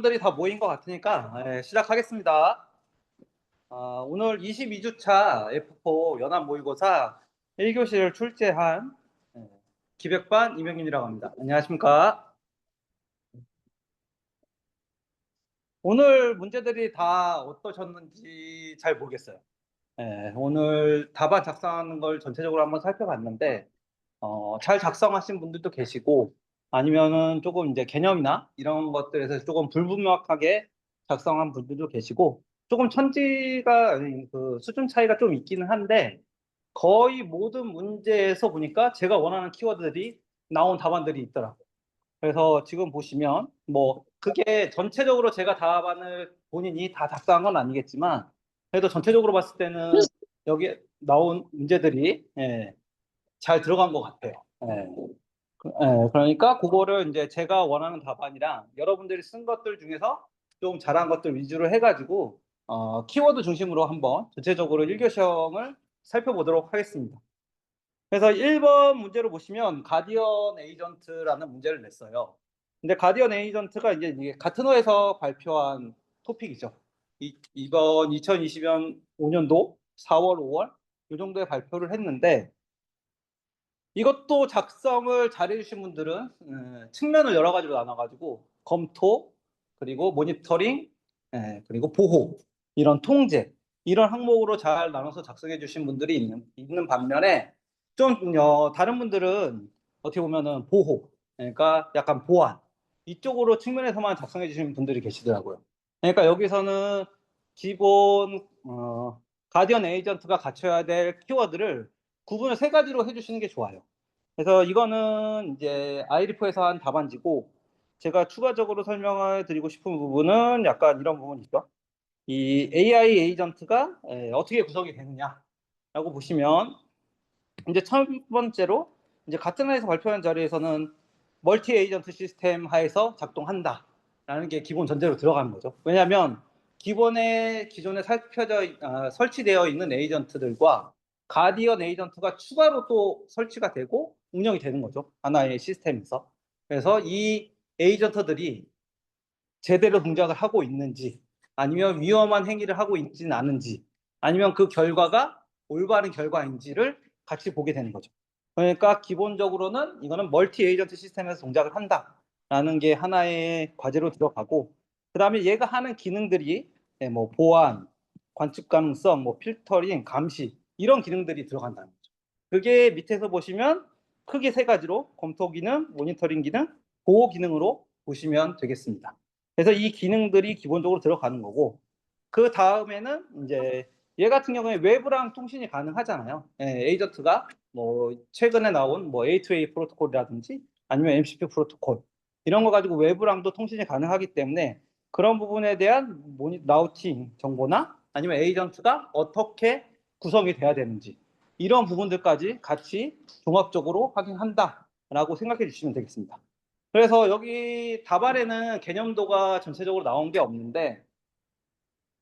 인원들이 다 모인 것 같으니까 시작하겠습니다. 오늘 22주차 F4 연합 모의고사 1교시를 출제한 기백반 이명윤이라고 합니다. 안녕하십니까? 오늘 문제들이 다 어떠셨는지 잘 모르겠어요. 오늘 답안 작성하는 걸 전체적으로 한번 살펴봤는데 잘 작성하신 분들도 계시고 아니면은 조금 이제 개념이나 이런 것들에서 조금 불분명하게 작성한 분들도 계시고 조금 천지가 아니, 그 수준 차이가 좀 있기는 한데 거의 모든 문제에서 보니까 제가 원하는 키워드들이 나온 답안들이 있더라고요. 그래서 지금 보시면 뭐 그게 전체적으로 제가 답안을 본인이 다 작성한 건 아니겠지만 그래도 전체적으로 봤을 때는 여기 나온 문제들이 잘 들어간 것 같아요. 그러니까 그거를 이제 제가 원하는 답안이랑 여러분들이 쓴 것들 중에서 좀 잘한 것들 위주로 해가지고 키워드 중심으로 한번 전체적으로 1교시형을 살펴보도록 하겠습니다. 그래서 1번 문제로 보시면 가디언 에이전트라는 문제를 냈어요. 근데 가디언 에이전트가 이제 가트너에서 발표한 토픽이죠. 이번 2025년도 4월, 5월 이 정도에 발표를 했는데 이것도 작성을 잘해주신 분들은 측면을 여러 가지로 나눠가지고 검토, 그리고 모니터링, 그리고 보호, 이런 통제, 이런 항목으로 잘 나눠서 작성해 주신 분들이 있는 반면에 좀 다른 분들은 어떻게 보면은 보호, 그러니까 약간 보안 이쪽으로 측면에서만 작성해 주시는 분들이 계시더라고요. 그러니까 여기서는 기본 가디언 에이전트가 갖춰야 될 키워드를 구분을 세 가지로 해주시는 게 좋아요. 그래서 이거는 이제 아이리포에서 한 답안지고 제가 추가적으로 설명을 드리고 싶은 부분은 약간 이런 부분이죠. 이 AI 에이전트가 어떻게 구성이 되느냐라고 보시면 이제 첫 번째로 이제 가트너에서 발표한 자리에서는 멀티 에이전트 시스템 하에서 작동한다라는 게 기본 전제로 들어가는 거죠. 왜냐하면 기존에 설치되어 있는 에이전트들과 가디언 에이전트가 추가로 또 설치가 되고 운영이 되는 거죠. 하나의 시스템에서. 그래서 이 에이전트들이 제대로 동작을 하고 있는지 아니면 위험한 행위를 하고 있지는 않은지 아니면 그 결과가 올바른 결과인지를 같이 보게 되는 거죠. 그러니까 기본적으로는 이거는 멀티 에이전트 시스템에서 동작을 한다라는 게 하나의 과제로 들어가고 그 다음에 얘가 하는 기능들이 뭐 보안, 관측 가능성, 뭐 필터링, 감시 이런 기능들이 들어간다는 거죠. 그게 밑에서 보시면 크게 세 가지로 검토 기능, 모니터링 기능, 보호 기능으로 보시면 되겠습니다. 그래서 이 기능들이 기본적으로 들어가는 거고 그 다음에는 이제 얘 같은 경우에 외부랑 통신이 가능하잖아요. 에이전트가 뭐 최근에 나온 뭐 A2A 프로토콜이라든지 아니면 MCP 프로토콜 이런 거 가지고 외부랑도 통신이 가능하기 때문에 그런 부분에 대한 라우팅 정보나 아니면 에이전트가 어떻게 구성이 돼야 되는지 이런 부분들까지 같이 종합적으로 확인한다라고 생각해 주시면 되겠습니다. 그래서 여기 답안에는 개념도가 전체적으로 나온 게 없는데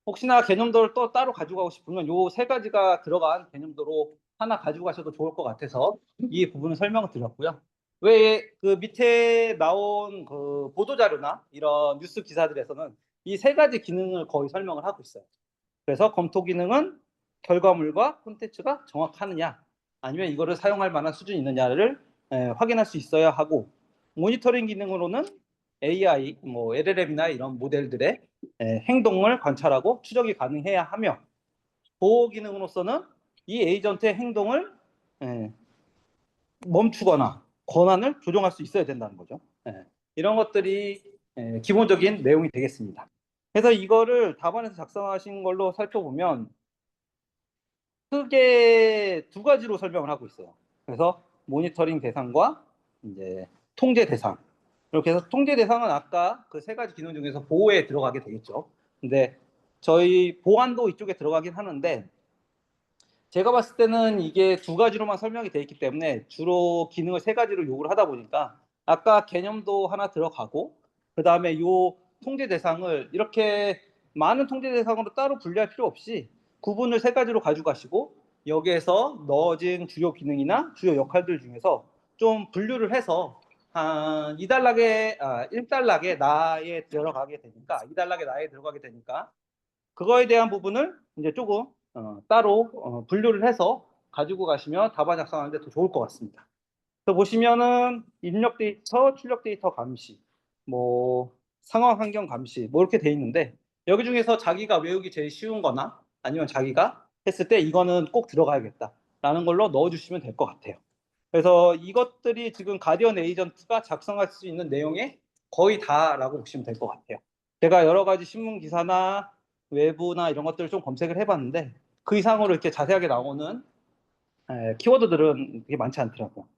혹시나 개념도를 또 따로 가지고 가고 싶으면 요 세 가지가 들어간 개념도로 하나 가지고 가셔도 좋을 것 같아서 이 부분을 설명을 드렸고요. 왜 그 밑에 나온 그 보도자료나 이런 뉴스 기사들에서는 이 세 가지 기능을 거의 설명을 하고 있어요. 그래서 검토 기능은 결과물과 콘텐츠가 정확하느냐 아니면 이거를 사용할 만한 수준이 있느냐를 확인할 수 있어야 하고 모니터링 기능으로는 AI, 뭐 LLM이나 이런 모델들의 행동을 관찰하고 추적이 가능해야 하며 보호 기능으로서는 이 에이전트의 행동을 멈추거나 권한을 조정할 수 있어야 된다는 거죠. 이런 것들이 기본적인 내용이 되겠습니다. 그래서 이거를 답안에서 작성하신 걸로 살펴보면 크게 두 가지로 설명을 하고 있어요. 그래서 모니터링 대상과 이제 통제 대상. 이렇게 해서 통제 대상은 아까 그 세 가지 기능 중에서 보호에 들어가게 되겠죠. 근데 저희 보안도 이쪽에 들어가긴 하는데 제가 봤을 때는 이게 두 가지로만 설명이 되어 있기 때문에 주로 기능을 세 가지로 요구를 하다 보니까 아까 개념도 하나 들어가고 그 다음에 요 통제 대상을 이렇게 많은 통제 대상으로 따로 분리할 필요 없이 구분을 세 가지로 가져가시고 여기에서 넣어진 주요 기능이나 주요 역할들 중에서 좀 분류를 해서 한 2단락에 1단락에 나에 들어가게 되니까 2단락에 나에 들어가게 되니까 그거에 대한 부분을 이제 조금 따로 분류를 해서 가지고 가시면 답안 작성하는데 더 좋을 것 같습니다. 그래서 보시면은 입력 데이터, 출력 데이터 감시, 뭐 상황 환경 감시, 뭐 이렇게 돼 있는데 여기 중에서 자기가 외우기 제일 쉬운 거나 아니면 자기가 했을 때 이거는 꼭 들어가야겠다라는 걸로 넣어주시면 될 것 같아요. 그래서 이것들이 지금 가디언 에이전트가 작성할 수 있는 내용의 거의 다라고 보시면 될 것 같아요. 제가 여러 가지 신문 기사나 외부나 이런 것들을 좀 검색을 해봤는데 그 이상으로 이렇게 자세하게 나오는 키워드들은 되게 많지 않더라고요.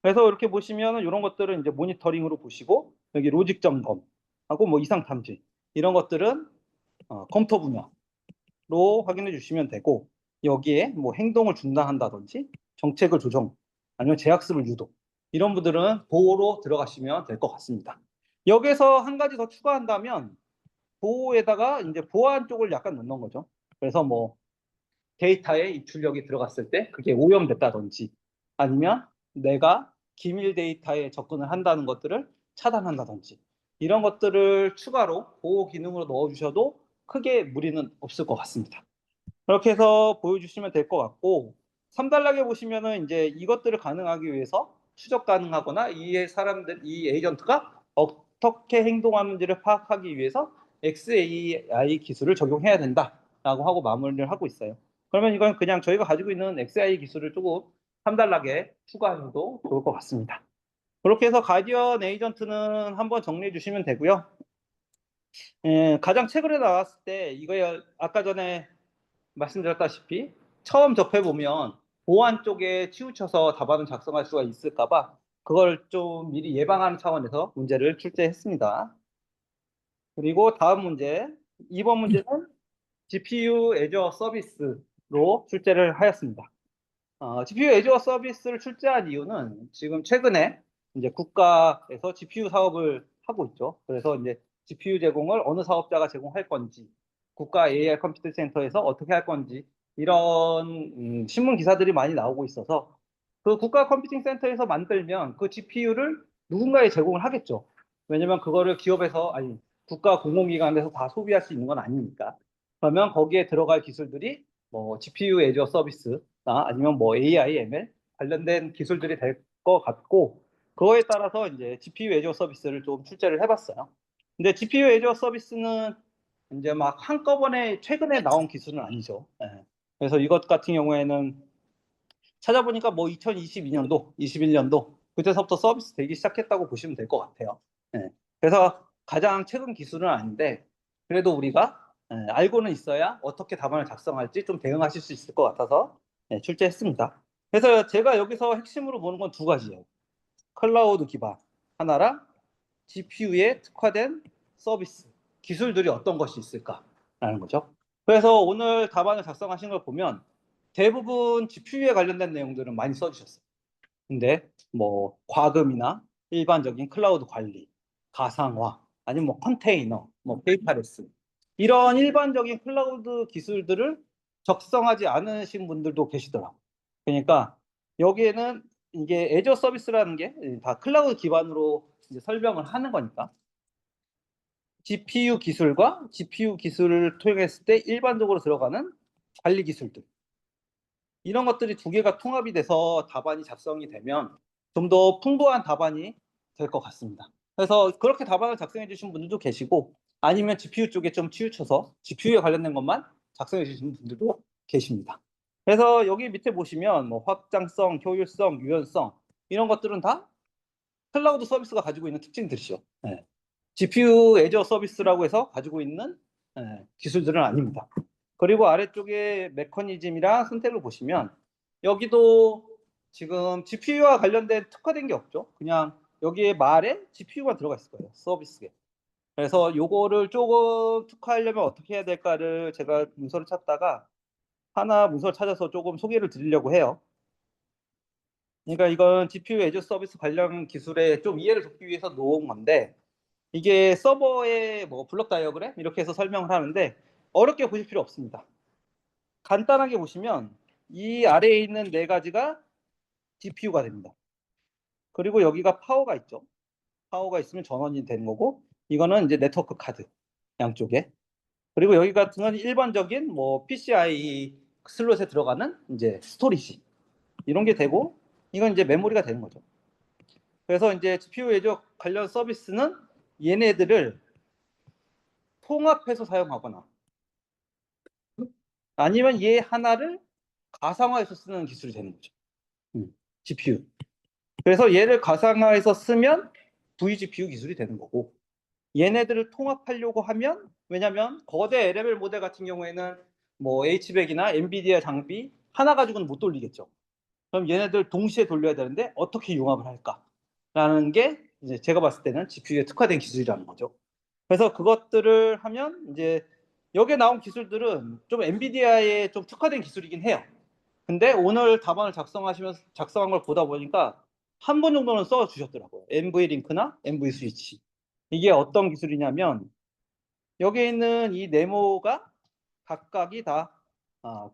그래서 이렇게 보시면은 이런 것들은 이제 모니터링으로 보시고 여기 로직 점검하고 뭐 이상 탐지 이런 것들은 검토 분야로 확인해 주시면 되고 여기에 뭐 행동을 중단한다든지 정책을 조정 아니면 제약습을 유도 이런 분들은 보호로 들어가시면 될 것 같습니다. 여기서 한 가지 더 추가한다면 보호에다가 이제 보안 쪽을 약간 넣는 거죠. 그래서 뭐 데이터에 입출력이 들어갔을 때 그게 오염됐다든지 아니면 내가 기밀 데이터에 접근을 한다는 것들을 차단한다든지 이런 것들을 추가로 보호 기능으로 넣어주셔도 크게 무리는 없을 것 같습니다. 그렇게 해서 보여주시면 될 것 같고 3단락에 보시면은 이제 이것들을 가능하기 위해서 추적 가능하거나 이 사람들, 이 에이전트가 어떻게 행동하는지를 파악하기 위해서 XAI 기술을 적용해야 된다라고 하고 마무리를 하고 있어요. 그러면 이건 그냥 저희가 가지고 있는 XAI 기술을 조금 3단락에 추가해도 좋을 것 같습니다. 그렇게 해서 가디언 에이전트는 한번 정리해 주시면 되고요. 가장 최근에 나왔을 때 이거 아까 전에 말씀드렸다시피 처음 접해보면 보안 쪽에 치우쳐서 답안을 작성할 수가 있을까봐 그걸 좀 미리 예방하는 차원에서 문제를 출제했습니다. 그리고 다음 문제, 2번 문제는 GPU 애저 서비스로 출제를 하였습니다. GPU 애저 서비스를 출제한 이유는 지금 최근에 이제 국가에서 GPU 사업을 하고 있죠. 그래서 이제 GPU 제공을 어느 사업자가 제공할 건지, 국가 AI 컴퓨터 센터에서 어떻게 할 건지 이런 신문 기사들이 많이 나오고 있어서 그 국가 컴퓨팅 센터에서 만들면 그 GPU를 누군가에 제공을 하겠죠. 왜냐면 그거를 기업에서 아니 국가 공공기관에서 다 소비할 수 있는 건 아니니까. 그러면 거기에 들어갈 기술들이 뭐 GPU 애저 서비스나 아니면 뭐 AI, ML 관련된 기술들이 될 것 같고 그거에 따라서 이제 GPU 애저 서비스를 좀 출제를 해봤어요. 근데 GPU 애저 서비스는 이제 막 한꺼번에 최근에 나온 기술은 아니죠. 예. 그래서 이것 같은 경우에는 찾아보니까 뭐 2022년도, 21년도 그때서부터 서비스 되기 시작했다고 보시면 될 것 같아요. 예. 그래서 가장 최근 기술은 아닌데 그래도 우리가 알고는 있어야 어떻게 답안을 작성할지 좀 대응하실 수 있을 것 같아서 출제했습니다. 그래서 제가 여기서 핵심으로 보는 건 두 가지예요. 클라우드 기반 하나랑 GPU에 특화된 서비스 기술들이 어떤 것이 있을까라는 거죠. 그래서 오늘 답안을 작성하신 걸 보면 대부분 GPU에 관련된 내용들은 많이 써주셨어요. 근데 뭐 과금이나 일반적인 클라우드 관리, 가상화, 아니면 뭐 컨테이너, 뭐 페이퍼레스 이런 일반적인 클라우드 기술들을 적성하지 않으신 분들도 계시더라고요. 그러니까 여기에는 이게 애저 서비스라는 게 다 클라우드 기반으로 이제 설명을 하는 거니까 GPU 기술과 GPU 기술을 통했을 때 일반적으로 들어가는 관리 기술들 이런 것들이 두 개가 통합이 돼서 답안이 작성이 되면 좀 더 풍부한 답안이 될 것 같습니다. 그래서 그렇게 답안을 작성해 주신 분들도 계시고 아니면 GPU 쪽에 좀 치우쳐서 GPU에 관련된 것만 작성해 주신 분들도 계십니다. 그래서 여기 밑에 보시면 뭐 확장성, 효율성, 유연성 이런 것들은 다 클라우드 서비스가 가지고 있는 특징들이죠. 네. GPU 애저 서비스라고 해서 가지고 있는 기술들은 아닙니다. 그리고 아래쪽에 메커니즘이랑 선택을 보시면 여기도 지금 GPU와 관련된 특화된 게 없죠. 그냥 여기에 말에 GPU가 들어가 있을 거예요. 서비스에. 그래서 요거를 조금 특화하려면 어떻게 해야 될까를 제가 문서를 찾다가 하나 문서를 찾아서 조금 소개를 드리려고 해요. 그러니까 이건 GPU 애저 서비스 관련 기술에 좀 이해를 돕기 위해서 놓은 건데 이게 서버의 뭐 블록 다이어그램 이렇게 해서 설명을 하는데 어렵게 보실 필요 없습니다. 간단하게 보시면 이 아래에 있는 네 가지가 GPU가 됩니다. 그리고 여기가 파워가 있죠. 파워가 있으면 전원이 되는 거고, 이거는 이제 네트워크 카드 양쪽에. 그리고 여기 같은 건 일반적인 뭐 PCI 슬롯에 들어가는 이제 스토리지 이런 게 되고, 이건 이제 메모리가 되는 거죠. 그래서 이제 GPU 외적 관련 서비스는 얘네들을 통합해서 사용하거나 아니면 얘 하나를 가상화해서 쓰는 기술이 되는 거죠. GPU. 그래서 얘를 가상화해서 쓰면 vGPU 기술이 되는 거고, 얘네들을 통합하려고 하면, 왜냐면 거대 LML 모델 같은 경우에는 뭐 H백이나 엔비디아 장비 하나 가지고는 못 돌리겠죠. 그럼 얘네들 동시에 돌려야 되는데 어떻게 융합을 할까라는 게 이제 제가 봤을 때는 GPU에 특화된 기술이라는 거죠. 그래서 그것들을 하면 이제 여기에 나온 기술들은 좀 엔비디아에 좀 특화된 기술이긴 해요. 근데 오늘 답안을 작성한 걸 보다 보니까 한 번 정도는 써 주셨더라고요. NV 링크나 NV 스위치. 이게 어떤 기술이냐면 여기에 있는 이 네모가 각각이 다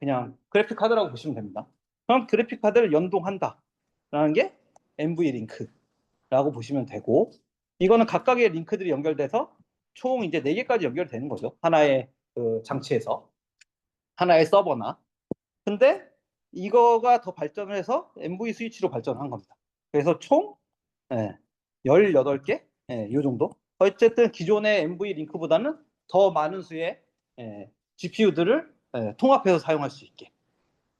그냥 그래픽 카드라고 보시면 됩니다. 그럼 그래픽 카드를 연동한다라는 게 NV 링크라고 보시면 되고, 이거는 각각의 링크들이 연결돼서 총 이제 4개까지 연결되는 거죠. 하나의 그 장치에서 하나의 서버나. 근데 이거가 더 발전을 해서 NV 스위치로 발전한 겁니다. 그래서 총 18개? 이 정도? 어쨌든 기존의 NV 링크보다는 더 많은 수의 GPU들을 통합해서 사용할 수 있게.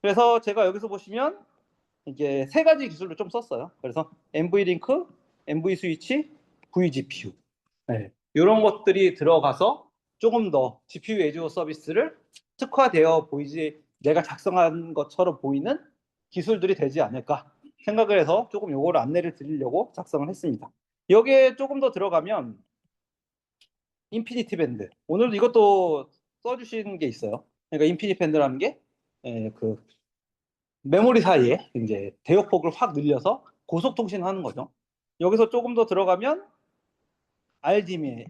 그래서 제가 여기서 보시면 이제 3가지 기술을 좀 썼어요. 그래서 NV 링크, NV 스위치, vGPU. 이런 것들이 들어가서 조금 더 GPU 애저 서비스를 특화되어 보이지, 내가 작성한 것처럼 보이는 기술들이 되지 않을까 생각을 해서 조금 요거를 안내를 드리려고 작성을 했습니다. 여기에 조금 더 들어가면 인피니티 밴드, 오늘도 이것도 써주신 게 있어요. 그러니까 인피니티 밴드라는 게 그 메모리 사이에 이제 대역폭을 확 늘려서 고속 통신하는 거죠. 여기서 조금 더 들어가면 RDMA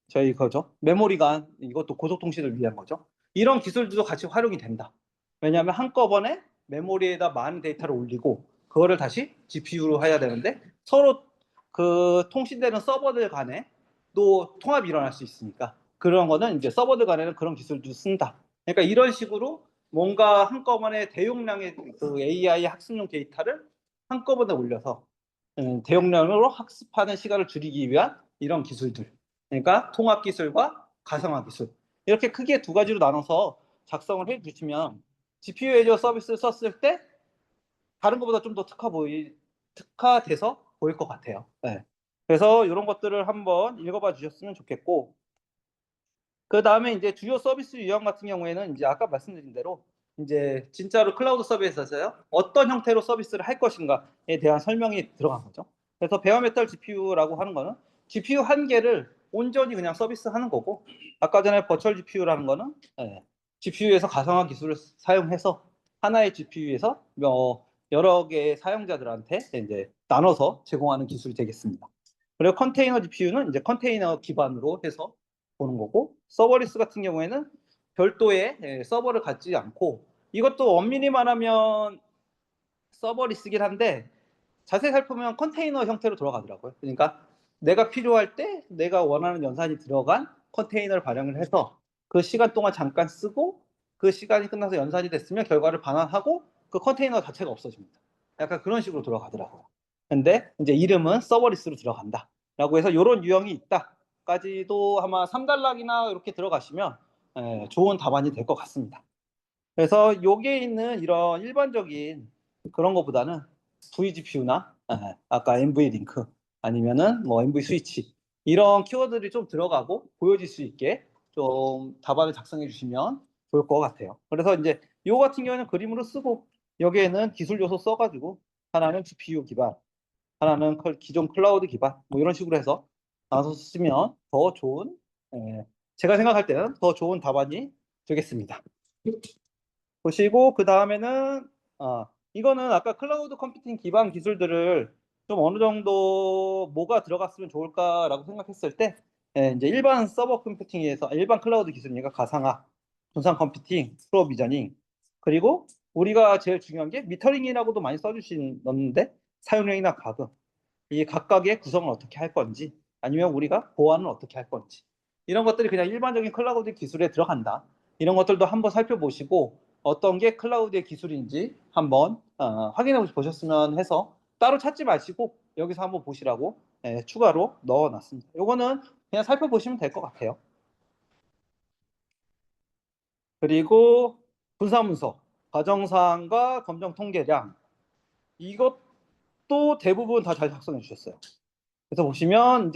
저희 거죠. 메모리가 이것도 고속 통신을 위한 거죠. 이런 기술들도 같이 활용이 된다. 왜냐하면 한꺼번에 메모리에다 많은 데이터를 올리고 그거를 다시 GPU로 해야 되는데 서로 그 통신되는 서버들 간에 또 통합이 일어날 수 있으니까 그런 거는 이제 서버들 간에는 그런 기술도 쓴다. 그러니까 이런 식으로 뭔가 한꺼번에 대용량의 그 AI 학습용 데이터를 한꺼번에 올려서 대용량으로 학습하는 시간을 줄이기 위한 이런 기술들. 그러니까 통합 기술과 가상화 기술. 이렇게 크게 2가지로 나눠서 작성을 해 주시면 GPU 애저 서비스를 썼을 때 다른 것보다 좀 더 특화돼서 보일 것 같아요. 그래서 이런 것들을 한번 읽어봐 주셨으면 좋겠고, 그 다음에 이제 주요 서비스 유형 같은 경우에는 이제 아까 말씀드린 대로 이제 진짜로 클라우드 서비스에서요 어떤 형태로 서비스를 할 것인가에 대한 설명이 들어간 거죠. 그래서 베어메탈 GPU라고 하는 거는 GPU 한 개를 온전히 그냥 서비스하는 거고, 아까 전에 버추얼 GPU라는 거는 GPU에서 가상화 기술을 사용해서 하나의 GPU에서 여러 개의 사용자들한테 이제 나눠서 제공하는 기술이 되겠습니다. 그리고 컨테이너 GPU는 이제 컨테이너 기반으로 해서 보는 거고, 서버리스 같은 경우에는 별도의 서버를 갖지 않고, 이것도 엄밀히 말하면 서버리스긴 한데 자세히 살펴보면 컨테이너 형태로 돌아가더라고요. 그러니까 내가 필요할 때 내가 원하는 연산이 들어간 컨테이너를 발행을 해서 그 시간 동안 잠깐 쓰고 그 시간이 끝나서 연산이 됐으면 결과를 반환하고 그 컨테이너 자체가 없어집니다. 약간 그런 식으로 돌아가더라고요. 근데 이제 이름은 서버리스로 들어간다 라고 해서 이런 유형이 있다 까지도 아마 3단락이나 이렇게 들어가시면 좋은 답안이 될 것 같습니다. 그래서 여기에 있는 이런 일반적인 그런 것보다는 vGPU나 아까 NV 링크 아니면은 뭐 NV 스위치 이런 키워드들이 좀 들어가고 보여질 수 있게 좀 답안을 작성해 주시면 좋을 것 같아요. 그래서 이제 요 같은 경우는 그림으로 쓰고 여기에는 기술 요소 써가지고 하나는 GPU 기반, 하나는 기존 클라우드 기반 뭐 이런 식으로 해서 나눠서 쓰면 더 좋은 제가 생각할 때는 더 좋은 답안이 되겠습니다. 보시고 그 다음에는 이거는 아까 클라우드 컴퓨팅 기반 기술들을 좀 어느 정도 뭐가 들어갔으면 좋을까라고 생각했을 때 이제 일반 서버 컴퓨팅에서 일반 클라우드 기술이니까 가상화, 분산 컴퓨팅, 프로비저닝, 그리고 우리가 제일 중요한 게 미터링이라고도 많이 써주시는데 사용량이나 가격, 이 각각의 구성을 어떻게 할 건지, 아니면 우리가 보안을 어떻게 할 건지, 이런 것들이 그냥 일반적인 클라우드 기술에 들어간다. 이런 것들도 한번 살펴보시고 어떤 게 클라우드의 기술인지 한번 확인해 보셨으면 해서, 따로 찾지 마시고 여기서 한번 보시라고 추가로 넣어놨습니다. 요거는 그냥 살펴보시면 될 것 같아요. 그리고 분사문서, 과정사항과 검정 통계량, 이것도 대부분 다 잘 작성해 주셨어요. 그래서 보시면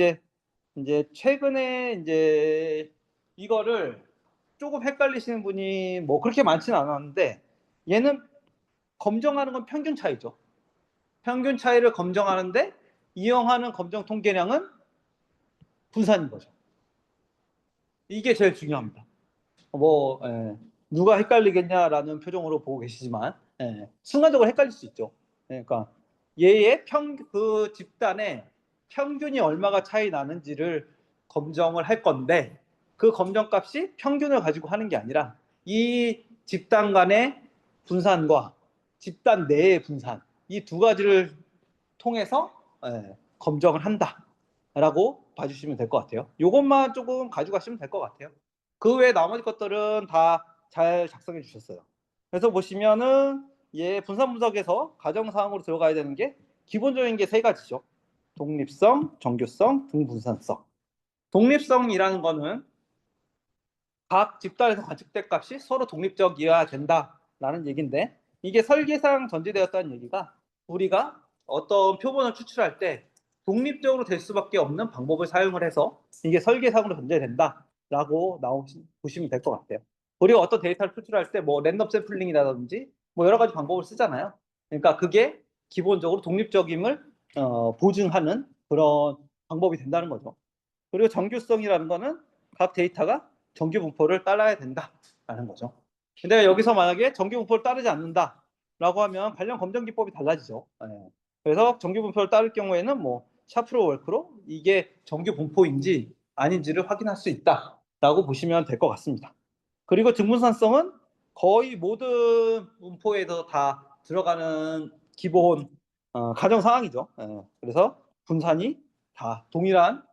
이제 최근에 이제 이거를 조금 헷갈리시는 분이 뭐 그렇게 많지는 않았는데, 얘는 검정하는 건 평균 차이죠. 평균 차이를 검정하는데 이용하는 검정 통계량은 분산인 거죠. 이게 제일 중요합니다. 뭐 누가 헷갈리겠냐라는 표정으로 보고 계시지만 순간적으로 헷갈릴 수 있죠. 그러니까 얘의 그 집단의 평균이 얼마가 차이 나는지를 검정을 할 건데, 그 검정값이 평균을 가지고 하는 게 아니라 이 집단 간의 분산과 집단 내의 분산, 이 두 가지를 통해서 검정을 한다라고 봐주시면 될 것 같아요. 이것만 조금 가져가시면 될 것 같아요. 그 외에 나머지 것들은 다 잘 작성해 주셨어요. 그래서 보시면은 얘 분산 분석에서 가정사항으로 들어가야 되는 게 기본적인 게 세 가지죠. 독립성, 정규성, 등분산성. 독립성이라는 거는 각 집단에서 관측될 값이 서로 독립적이어야 된다라는 얘기인데, 이게 설계상 전제되었다는 얘기가 우리가 어떤 표본을 추출할 때 독립적으로 될 수밖에 없는 방법을 사용을 해서 이게 설계상으로 전제된다라고 보시면 될 것 같아요. 우리가 어떤 데이터를 추출할 때 뭐 랜덤 샘플링이라든지 뭐 여러 가지 방법을 쓰잖아요. 그러니까 그게 기본적으로 독립적임을 보증하는 그런 방법이 된다는 거죠. 그리고 정규성이라는 거는 각 데이터가 정규 분포를 따라야 된다라는 거죠. 근데 여기서 만약에 정규 분포를 따르지 않는다라고 하면 관련 검정 기법이 달라지죠. 그래서 정규 분포를 따를 경우에는 뭐 샤프로 월크로 이게 정규 분포인지 아닌지를 확인할 수 있다라고 보시면 될 것 같습니다. 그리고 등분산성은 거의 모든 분포에서 다 들어가는 기본 가정 사항이죠. 그래서 분산이 다 동일한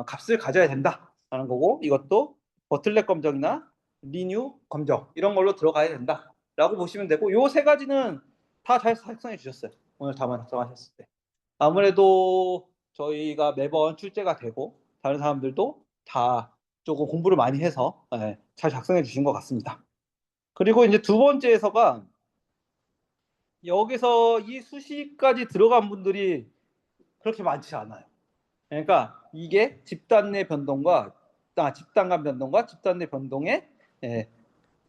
값을 가져야 된다라는 거고, 이것도 버틀렉 검정이나 리뉴 검정 이런 걸로 들어가야 된다라고 보시면 되고, 요 세 가지는 다 잘 작성해 주셨어요. 오늘 다만 작성하셨을 때. 아무래도 저희가 매번 출제가 되고 다른 사람들도 다 조금 공부를 많이 해서 잘 작성해 주신 것 같습니다. 그리고 이제 두 번째에서가 여기서 이 수식까지 들어간 분들이 그렇게 많지 않아요. 그러니까 이게 집단 내 변동과 집단 간 변동과 집단 내 변동의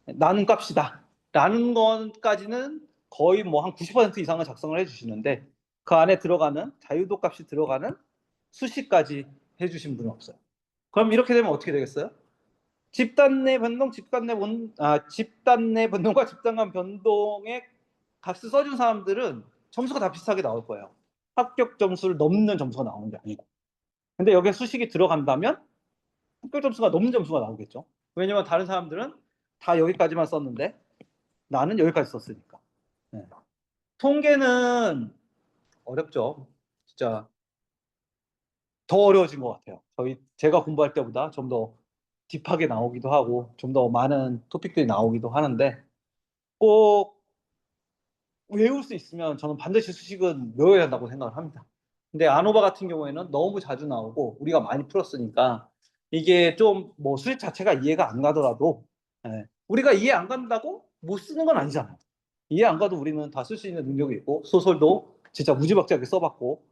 나눈 값이다 라는 것까지는 거의 뭐 한 90% 이상을 작성을 해주시는데, 그 안에 들어가는 자유도 값이 들어가는 수식까지 해주신 분은 없어요. 그럼 이렇게 되면 어떻게 되겠어요? 집단 내 변동, 집단 내 변동과 집단 간 변동의 값을 써준 사람들은 점수가 다 비슷하게 나올 거예요. 합격 점수를 넘는 점수가 나오는 게 아니고. 근데 여기에 수식이 들어간다면 합격 점수가 넘는 점수가 나오겠죠. 왜냐면 다른 사람들은 다 여기까지만 썼는데 나는 여기까지 썼으니까. 통계는 어렵죠. 진짜 더 어려워진 것 같아요. 제가 공부할 때보다 좀 더 딥하게 나오기도 하고 좀 더 많은 토픽들이 나오기도 하는데, 꼭 외울 수 있으면 저는 반드시 수식은 외워야 한다고 생각을 합니다. 근데 아노바 같은 경우에는 너무 자주 나오고 우리가 많이 풀었으니까 이게 좀 뭐 수식 자체가 이해가 안 가더라도 우리가 이해 안 간다고 못 쓰는 건 아니잖아요. 이해 안 가도 우리는 다 쓸 수 있는 능력이 있고 소설도 진짜 무지막지하게 써봤고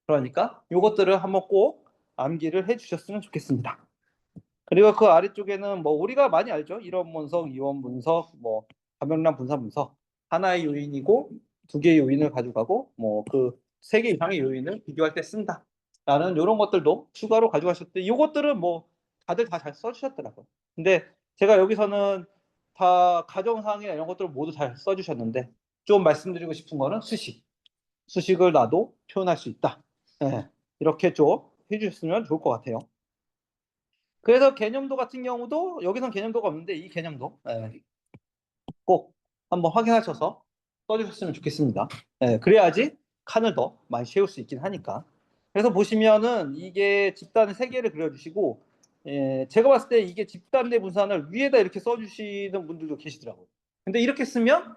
그러니까 이것들을 한번 꼭 암기를 해주셨으면 좋겠습니다. 그리고 그 아래쪽에는 뭐 우리가 많이 알죠. 1원 분석, 2원 분석, 뭐 감명량 분사 분석. 하나의 요인이고 두 개의 요인을 가져가고 뭐 그 세 개 이상의 요인을 비교할 때 쓴다. 라는 이런 것들도 추가로 가져가셨대. 이것들은 뭐 다들 다 잘 써주셨더라고요. 근데 제가 여기서는 다 가정사항이나 이런 것들을 모두 잘 써주셨는데, 좀 말씀드리고 싶은 거는 수식을 나도 표현할 수 있다. 이렇게 좀 해주셨으면 좋을 것 같아요. 그래서 개념도 같은 경우도 여기선 개념도가 없는데 이 개념도 꼭 한번 확인하셔서 써주셨으면 좋겠습니다. 그래야지 칸을 더 많이 채울 수 있긴 하니까. 그래서 보시면은 이게 집단 세 개를 그려주시고, 제가 봤을 때 이게 집단 내 분산을 위에다 이렇게 써주시는 분들도 계시더라고요. 근데 이렇게 쓰면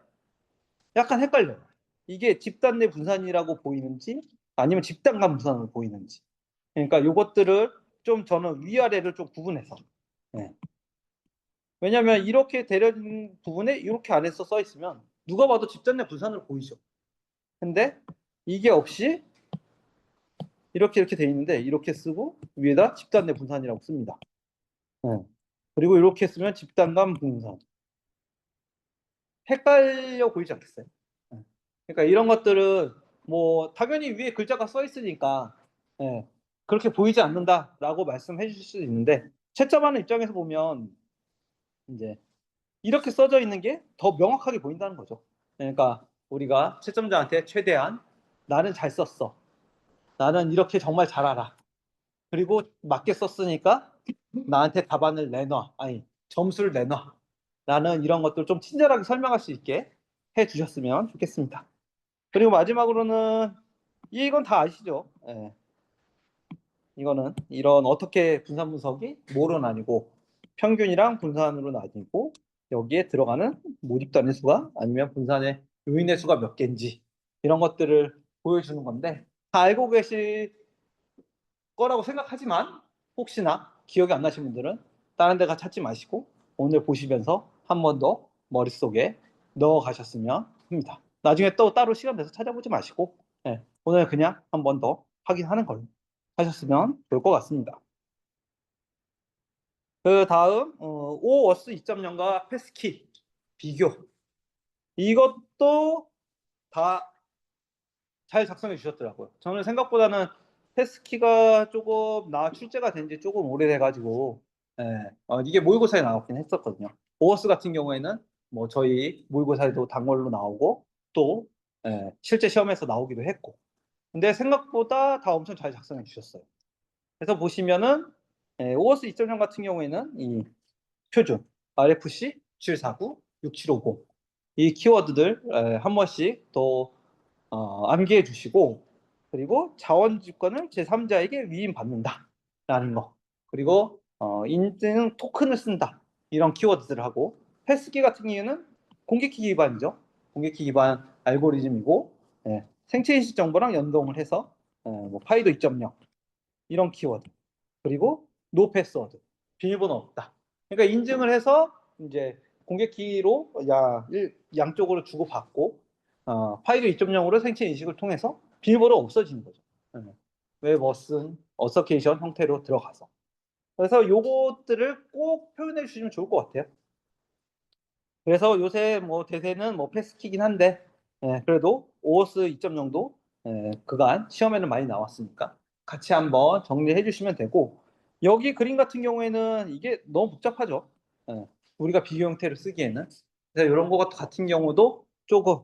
약간 헷갈려요. 이게 집단 내 분산이라고 보이는지 아니면 집단 간 분산으로 보이는지. 그러니까 이것들을 좀 저는 위아래를 좀 구분해서. 네. 왜냐하면 이렇게 대려진 부분에 이렇게 안에서 써 있으면 누가 봐도 집단 내 분산으로 보이죠. 근데 이게 없이 이렇게 돼 있는데 이렇게 쓰고 위에다 집단 내 분산이라고 씁니다. 네. 그리고 이렇게 쓰면 집단 간 분산. 헷갈려 보이지 않겠어요? 네. 그러니까 이런 것들은 뭐 당연히 위에 글자가 써 있으니까 예, 그렇게 보이지 않는다라고 말씀해 주실 수 있는데 채점하는 입장에서 보면 이제 이렇게 써져 있는 게 더 명확하게 보인다는 거죠. 그러니까 우리가 채점자한테 최대한 나는 잘 썼어. 나는 이렇게 정말 잘 알아. 그리고 맞게 썼으니까 나한테 답안을 내놔. 아니, 점수를 내놔. 라는 이런 것들 좀 친절하게 설명할 수 있게 해 주셨으면 좋겠습니다. 그리고 마지막으로는 이건 다 아시죠? 예. 이거는 이런 어떻게 분산 분석이 뭐로 나뉘고 평균이랑 분산으로 나뉘고 여기에 들어가는 모집단의 수가 아니면 분산의 요인의 수가 몇 개인지 이런 것들을 보여주는 건데 다 알고 계실 거라고 생각하지만 혹시나 기억이 안 나신 분들은 다른 데가 찾지 마시고 오늘 보시면서 한 번 더 머릿속에 넣어 가셨으면 합니다. 나중에 또 따로 시간 내서 찾아보지 마시고 오늘 그냥 한 번 더 확인하는 걸로 하셨으면 좋을 것 같습니다. 그 다음 OWOS 2.0과 패스키 비교 이것도 다 잘 작성해 주셨더라고요. 저는 생각보다는 패스키가 조금 출제가 된 지 조금 오래돼가지고 이게 모의고사에 나왔긴 했었거든요. OWOS 같은 경우에는 뭐 저희 모의고사에도 단골로 나오고 또 실제 시험에서 나오기도 했고 근데 생각보다 다 엄청 잘 작성해 주셨어요. 그래서 보시면은 OWOS 2.0 같은 경우에는 이 표준 RFC 9749, 6750 이 키워드들 한 번씩 또 암기해 주시고 그리고 자원주권을 제3자에게 위임받는다라는 거 그리고 인증 토큰을 쓴다 이런 키워드들을 하고 패스키 같은 경우에는 공개키 기반이죠. 공개키 기반 알고리즘이고 생체인식 정보랑 연동을 해서 뭐 파이도 2.0 이런 키워드 그리고 노 패스워드 비밀번호 없다. 그러니까 인증을 해서 이제 공개키로 양쪽으로 주고받고 파이도 2.0으로 생체 인식을 통해서 비밀번호 없어지는 거죠. 웹어슨 어서케이션 형태로 들어가서 그래서 요것들을 꼭 표현해 주시면 좋을 것 같아요. 그래서 요새 뭐 대세는 뭐 패스키긴 한데 그래도 오오스 2.0도 그간 시험에는 많이 나왔으니까 같이 한번 정리해 주시면 되고 여기 그림 같은 경우에는 이게 너무 복잡하죠. 우리가 비교 형태로 쓰기에는 그래서 이런 것 같은 경우도 조금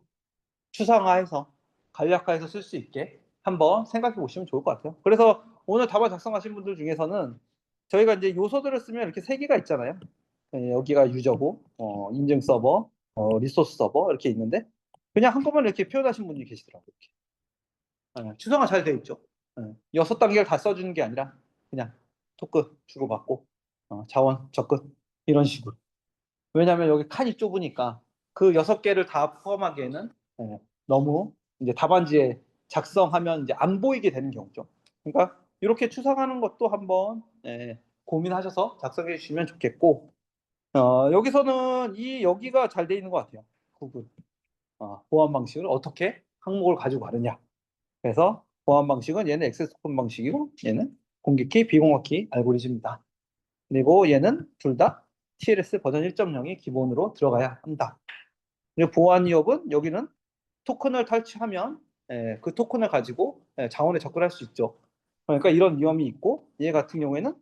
추상화해서 간략화해서 쓸 수 있게 한번 생각해 보시면 좋을 것 같아요. 그래서 오늘 답안 작성하신 분들 중에서는 저희가 이제 요소들을 쓰면 이렇게 세 개가 있잖아요. 여기가 유저고, 인증 서버, 리소스 서버 이렇게 있는데 그냥 한꺼번에 이렇게 표현하신 분이 계시더라고요. 이렇게. 추상화 잘 돼 있죠. 6단계를 다 써주는 게 아니라 그냥 토큰 주고받고 자원 접근 이런 식으로. 왜냐하면 여기 칸이 좁으니까 그 6개를 다 포함하기에는 너무 이제 답안지에 작성하면 이제 안 보이게 되는 경우죠. 그러니까 이렇게 추상하는 것도 한번 고민하셔서 작성해 주시면 좋겠고 여기서는 여기가 잘 돼 있는 것 같아요. 구분. 보안 방식을 어떻게 항목을 가지고 가느냐. 그래서 보안 방식은 얘는 액세스 토큰 방식이고 얘는 공개키, 비공개키 알고리즘이다. 그리고 얘는 둘 다 TLS 버전 1.0이 기본으로 들어가야 한다. 그리고 보안 위협은 여기는 토큰을 탈취하면 그 토큰을 가지고 자원에 접근할 수 있죠. 그러니까 이런 위험이 있고 얘 같은 경우에는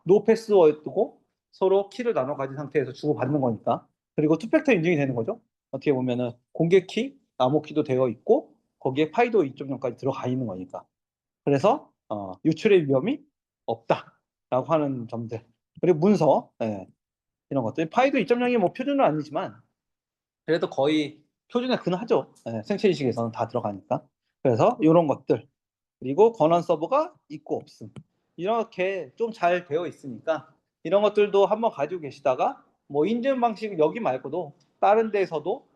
노 패스워드고 서로 키를 나눠 가진 상태에서 주고받는 거니까. 그리고 투팩터 인증이 되는 거죠. 어떻게 보면은 공개키, 암호키도 되어 있고 거기에 파이도 2.0까지 들어가 있는 거니까. 그래서 유출의 위험이 없다라고 하는 점들. 그리고 문서 이런 것들. 파이도 2.0이 뭐 표준은 아니지만 그래도 거의 표준에 근하죠. 생체 인식에서는 다 들어가니까. 그래서 이런 것들, 그리고 권한 서버가 있고 없음, 이렇게 좀 잘 되어 있으니까 이런 것들도 한번 가지고 계시다가 뭐 인증 방식 여기 말고도 다른 데에서도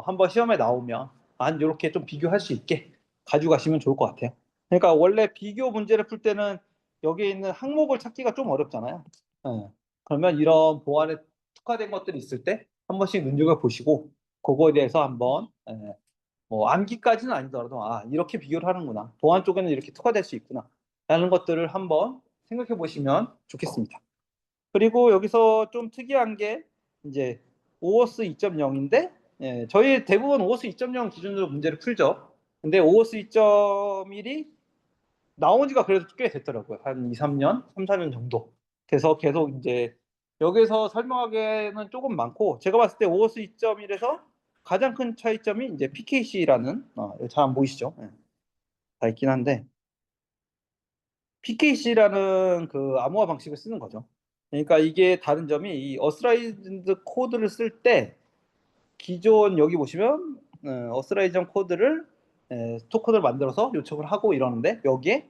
한번 시험에 나오면 한 이렇게 좀 비교할 수 있게 가지고 가시면 좋을 것 같아요. 그러니까 원래 비교 문제를 풀 때는 여기에 있는 항목을 찾기가 좀 어렵잖아요. 예. 그러면 이런 보안에 특화된 것들이 있을 때 한 번씩 눈여겨 보시고 그거에 대해서 한번 뭐 암기까지는 아니더라도 아 이렇게 비교를 하는구나, 보안 쪽에는 이렇게 특화될 수 있구나 라는 것들을 한번 생각해 보시면 좋겠습니다. 그리고 여기서 좀 특이한 게 이제 오오스 2.0인데 저희 대부분 오오스 2.0 기준으로 문제를 풀죠. 근데 오오스 2.1이 나온 지가 그래도 꽤 됐더라고요. 한 2, 3년, 3, 4년 정도. 그래서 계속 이제 여기서 설명하기에는 조금 많고 제가 봤을 때 오오스 2.1에서 가장 큰 차이점이 이제 PKC라는 잘 안 보이시죠? 다 있긴 한데 PKC라는 그 암호화 방식을 쓰는 거죠. 그러니까 이게 다른 점이 이 어스라이즈드 코드를 쓸 때 기존 여기 보시면 어스라이전 코드를 토큰을 만들어서 요청을 하고 이러는데 여기에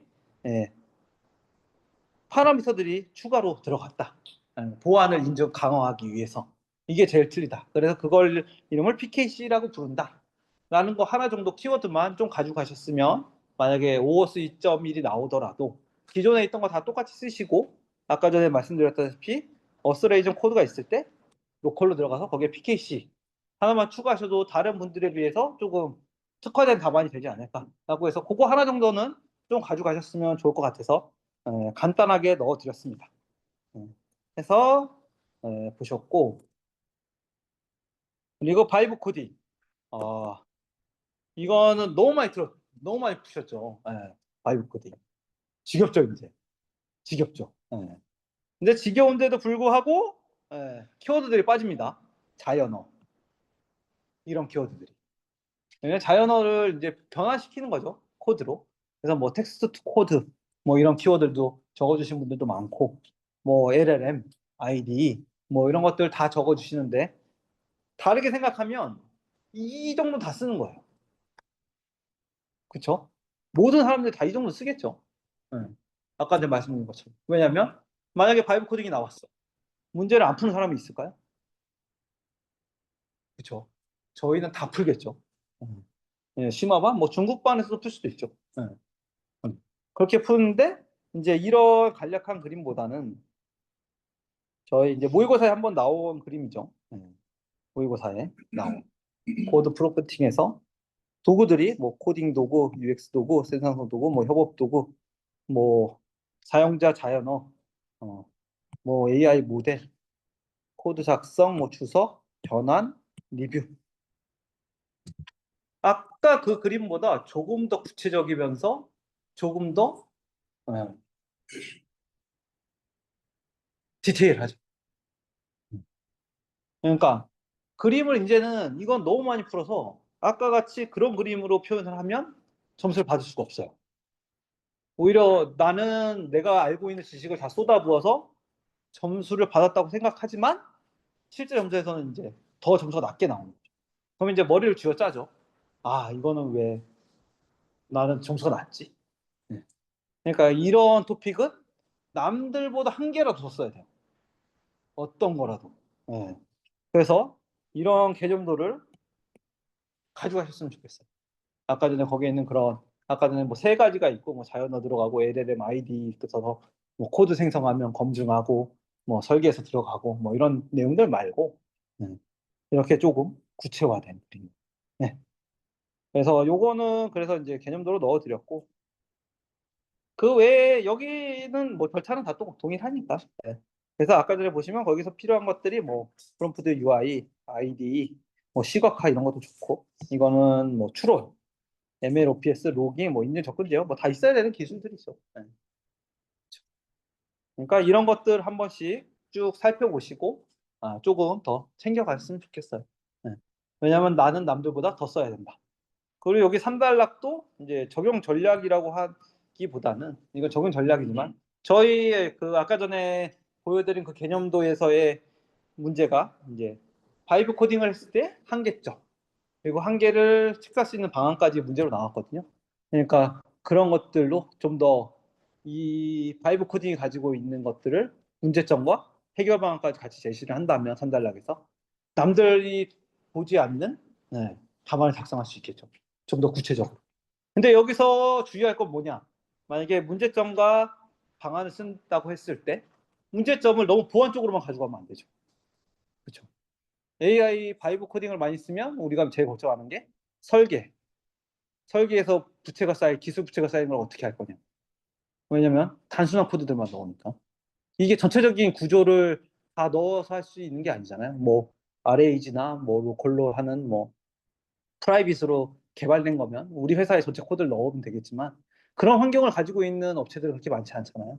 파라미터들이 추가로 들어갔다. 보안을 인정 강화하기 위해서. 이게 제일 틀리다. 그래서 그걸 이름을 PKC라고 부른다. 라는 거 하나 정도 키워드만 좀 가지고 가셨으면 만약에 OOS 2.1이 나오더라도 기존에 있던 거 다 똑같이 쓰시고 아까 전에 말씀드렸다시피 어스레이전 코드가 있을 때 로컬로 들어가서 거기에 PKC 하나만 추가하셔도 다른 분들에 비해서 조금 특화된 답안이 되지 않을까라고 해서 그거 하나 정도는 좀 가져가셨으면 좋을 것 같아서 간단하게 넣어드렸습니다. 해서 보셨고, 그리고 바이브 코딩 이거는 너무 많이 푸셨죠. 바이브 코딩 지겹죠 이제. 지겹죠. 근데 지겨운데도 불구하고 키워드들이 빠집니다. 자연어 이런 키워드들이. 왜냐면 자연어를 이제 변화시키는 거죠. 코드로. 그래서 뭐 텍스트 투 코드 뭐 이런 키워드도 적어주신 분들도 많고 뭐 LLM, IDE 뭐 이런 것들 다 적어주시는데 다르게 생각하면 이 정도 다 쓰는 거예요. 그쵸? 모든 사람들이 다 이 정도 쓰겠죠. 네. 아까 내가 말씀드린 것처럼. 왜냐면 만약에 바이브 코딩이 나왔어. 문제를 안 푸는 사람이 있을까요? 그쵸? 저희는 다 풀겠죠. 심화반, 뭐 중국반에서도 풀 수도 있죠. 네. 그렇게 푸는데 이제 이런 간략한 그림보다는 저희 이제 모의고사에 한번 나온 그림이죠. 모의고사에 나온 코드 프로mpting에서 도구들이 뭐 코딩 도구, UX 도구, 생산성 도구, 뭐 협업 도구, 뭐 사용자 자연어, 뭐 AI 모델, 코드 작성, 뭐 주석, 변환, 리뷰. 아까 그 그림보다 조금 더 구체적이면서 조금 더 디테일하죠. 그러니까 그림을 이제는 이건 너무 많이 풀어서 아까 같이 그런 그림으로 표현을 하면 점수를 받을 수가 없어요. 오히려 나는 내가 알고 있는 지식을 다 쏟아부어서 점수를 받았다고 생각하지만 실제 점수에서는 이제 더 점수가 낮게 나오는 거죠. 그럼 이제 머리를 쥐어짜죠. 아, 이거는 왜 나는 점수가 낮지? 네. 그러니까 이런 토픽은 남들보다 한 개라도 더 써야 돼요. 어떤 거라도. 네. 그래서 이런 개념도를 가져가셨으면 좋겠어요. 아까 전에 거기에 있는 그런 아까 전에 뭐 세 가지가 있고 뭐 자연어 들어가고 LLM ID 써서 뭐 코드 생성하면 검증하고 뭐 설계해서 들어가고 뭐 이런 내용들 말고 이렇게 조금 구체화된 그림. 네. 그래서 요거는 그래서 이제 개념도로 넣어드렸고 그 외에 여기는 뭐 절차는 다 동일하니까. 네. 그래서 아까 전에 보시면 거기서 필요한 것들이 뭐 프롬프트 UI, ID, 뭐 시각화 이런 것도 좋고 이거는 뭐 추론 MLOPS, 로깅, 뭐 인증 접근 제어 뭐 다 있어야 되는 기술들이 있어. 네. 그러니까 이런 것들 한 번씩 쭉 살펴보시고 조금 더 챙겨갔으면 좋겠어요. 네. 왜냐하면 나는 남들보다 더 써야 된다. 그리고 여기 3단락도 이제 적용 전략이라고 하기보다는 이건 적용 전략이지만 저희의 그 아까 전에 보여드린 그 개념도에서의 문제가 이제 바이브 코딩을 했을 때 한계점 그리고 한계를 책사할 수 있는 방안까지 문제로 나왔거든요. 그러니까 그런 것들로 좀 더 이 바이브 코딩이 가지고 있는 것들을 문제점과 해결 방안까지 같이 제시를 한다면 산달락에서 남들이 보지 않는 답안을 작성할 수 있겠죠. 좀 더 구체적으로. 근데 여기서 주의할 건 뭐냐? 만약에 문제점과 방안을 쓴다고 했을 때 문제점을 너무 보안 쪽으로만 가져가면 안 되죠. 그렇죠. AI 바이브 코딩을 많이 쓰면 우리가 제일 걱정하는 게 설계. 설계에서 부채가 쌓인 기술 부채가 쌓이는 걸 어떻게 할 거냐. 왜냐면 단순한 코드들만 넣으니까. 이게 전체적인 구조를 다 넣어서 할 수 있는 게 아니잖아요. 뭐 RAG나 뭐 로컬로 하는 뭐 프라이빗으로 개발된 거면 우리 회사의 전체 코드를 넣으면 되겠지만 그런 환경을 가지고 있는 업체들은 그렇게 많지 않잖아요.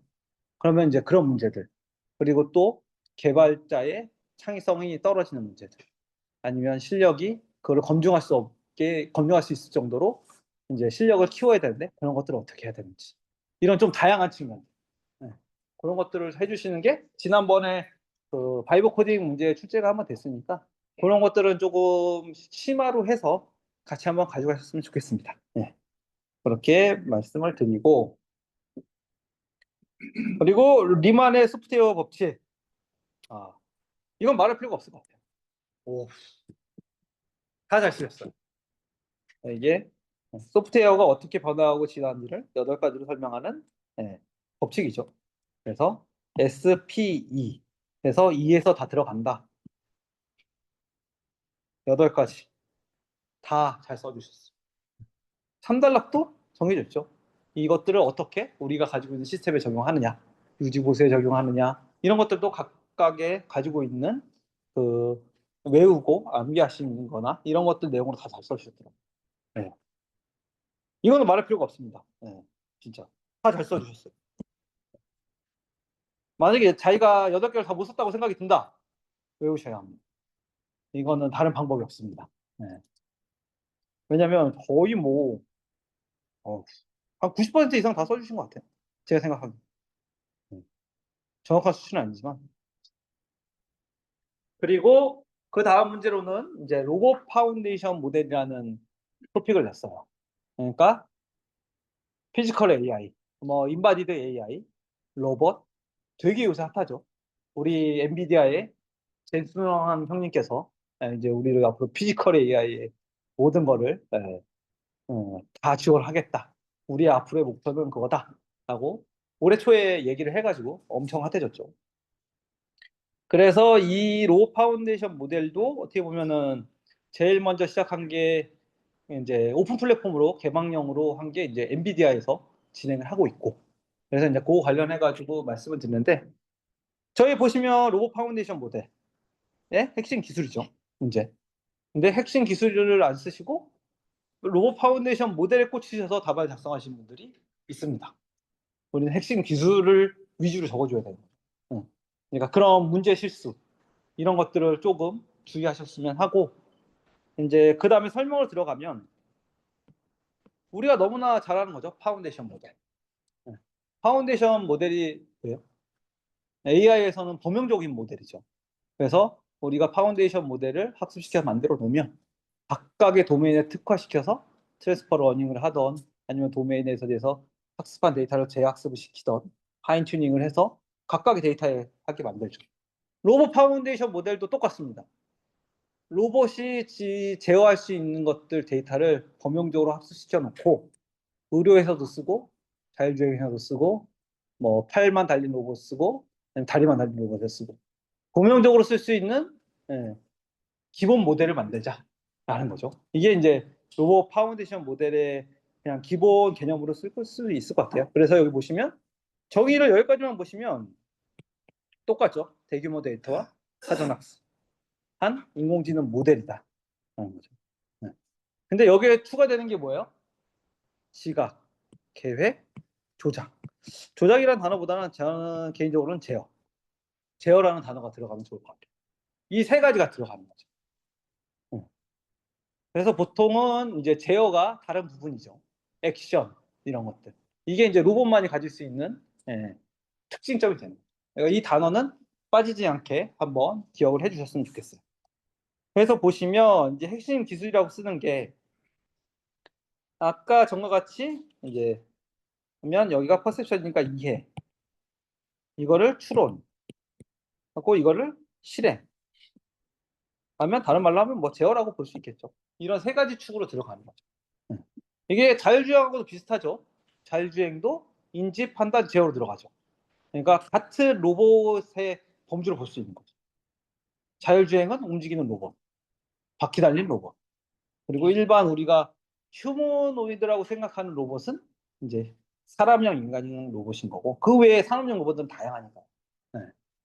그러면 이제 그런 문제들 그리고 또 개발자의 창의성이 떨어지는 문제들 아니면 실력이 그걸 검증할 수 있을 정도로 이제 실력을 키워야 되는데 그런 것들을 어떻게 해야 되는지 이런 좀 다양한 측면 그런 것들을 해주시는 게 지난번에 그 바이브 코딩 문제 출제가 한번 됐으니까 그런 것들은 조금 심화로 해서 같이 한번 가져가셨으면 좋겠습니다. 그렇게 말씀을 드리고 그리고 리만의 소프트웨어 법칙 이건 말할 필요가 없을 것 같아요. 다 잘 쓰셨어요. 이게 소프트웨어가 어떻게 변화하고 진화하는지를 8가지로 설명하는 법칙이죠. 그래서 SPE 그래서 E에서 다 들어간다. 8가지 다 잘 써주셨어요. 3단락도 정해졌죠. 이것들을 어떻게 우리가 가지고 있는 시스템에 적용하느냐, 유지보수에 적용하느냐 이런 것들도 각각의 가지고 있는 그 외우고 암기하시는 거나 이런 것들 내용으로 다 잘 써주셨더라고요. 네. 이거는 말할 필요가 없습니다. 진짜 다 잘 써주셨어요. 만약에 자기가 8개를 다 못 썼다고 생각이 든다. 외우셔야 합니다. 이거는 다른 방법이 없습니다. 왜냐면 거의 뭐 한 90% 이상 다 써주신 것 같아요. 제가 생각하기에. 정확한 수치는 아니지만. 그리고 그 다음 문제로는 이제 로봇 파운데이션 모델이라는 토픽을 냈어요. 그러니까 피지컬 AI, 뭐 인바디드 AI, 로봇 되게 요새 핫하죠. 우리 엔비디아의 젠슨왕 형님께서 이제 우리를 앞으로 피지컬 AI의 모든 거를 다 지원하겠다. 우리의 앞으로의 목표는 그거다라고 올해 초에 얘기를 해가지고 엄청 핫해졌죠. 그래서 이 로우 파운데이션 모델도 어떻게 보면은 제일 먼저 시작한 게 이제 오픈 플랫폼으로 개방형으로 한 게 이제 엔비디아에서 진행을 하고 있고 그래서 이제 그거 관련해 가지고 말씀을 드렸는데 저희 보시면 로우 파운데이션 모델의 핵심 기술이죠. 이제 근데 핵심 기술을 안 쓰시고 로봇 파운데이션 모델에 꽂히셔서 답안을 작성하시는 분들이 있습니다. 우리는 핵심 기술을 위주로 적어줘야 돼요. 그러니까 그런 문제 실수 이런 것들을 조금 주의하셨으면 하고 이제 그 다음에 설명을 들어가면 우리가 너무나 잘 아는 거죠. 파운데이션 모델. 파운데이션 모델이 뭐예요? AI에서는 범용적인 모델이죠. 그래서 우리가 파운데이션 모델을 학습시켜서 만들어 놓으면 각각의 도메인에 특화시켜서 트랜스퍼 러닝을 하던 아니면 도메인에서 대해서 학습한 데이터를 재학습을 시키던 파인 튜닝을 해서 각각의 데이터에 하게 만들죠. 로봇 파운데이션 모델도 똑같습니다. 로봇이 제어할 수 있는 것들 데이터를 범용적으로 학습시켜 놓고 의료에서도 쓰고 자율주행에서도 쓰고 뭐 팔만 달린 로봇 쓰고 다리만 달린 로봇을 쓰고 범용적으로 쓸 수 있는 기본 모델을 만들자라는 거죠. 이게 이제 로봇 파운데이션 모델의 그냥 기본 개념으로 쓸 수 있을 것 같아요. 그래서 여기 보시면 정의를 여기까지만 보시면 똑같죠. 대규모 데이터와 사전학습 한 인공지능 모델이다 라는 거죠. 근데 여기에 추가되는 게 뭐예요? 지각, 계획, 조작. 조작이라는 단어보다는 저는 개인적으로는 제어. 제어라는 단어가 들어가면 좋을 것 같아요. 이 3가지가 들어가는 거죠. 그래서 보통은 이제 제어가 다른 부분이죠. 액션 이런 것들. 이게 이제 로봇만이 가질 수 있는 특징점이 되는 거예요. 그러니까 이 단어는 빠지지 않게 한번 기억을 해주셨으면 좋겠어요. 그래서 보시면 이제 핵심 기술이라고 쓰는 게 아까 전과 같이 이제 그러면 여기가 퍼셉션이니까 이해, 이거를 추론, 하고 이거를 실행 하면 다른 말로 하면 뭐 제어라고 볼 수 있겠죠. 이런 세 가지 축으로 들어가는 거죠. 이게 자율주행하고도 비슷하죠. 자율주행도 인지, 판단, 제어로 들어가죠. 그러니까 같은 로봇의 범주를 볼 수 있는 거죠. 자율주행은 움직이는 로봇, 바퀴 달린 로봇. 그리고 일반 우리가 휴머노이드라고 생각하는 로봇은 이제 사람형 인간형 로봇인 거고, 그 외에 산업용 로봇은 다양하니까. 네.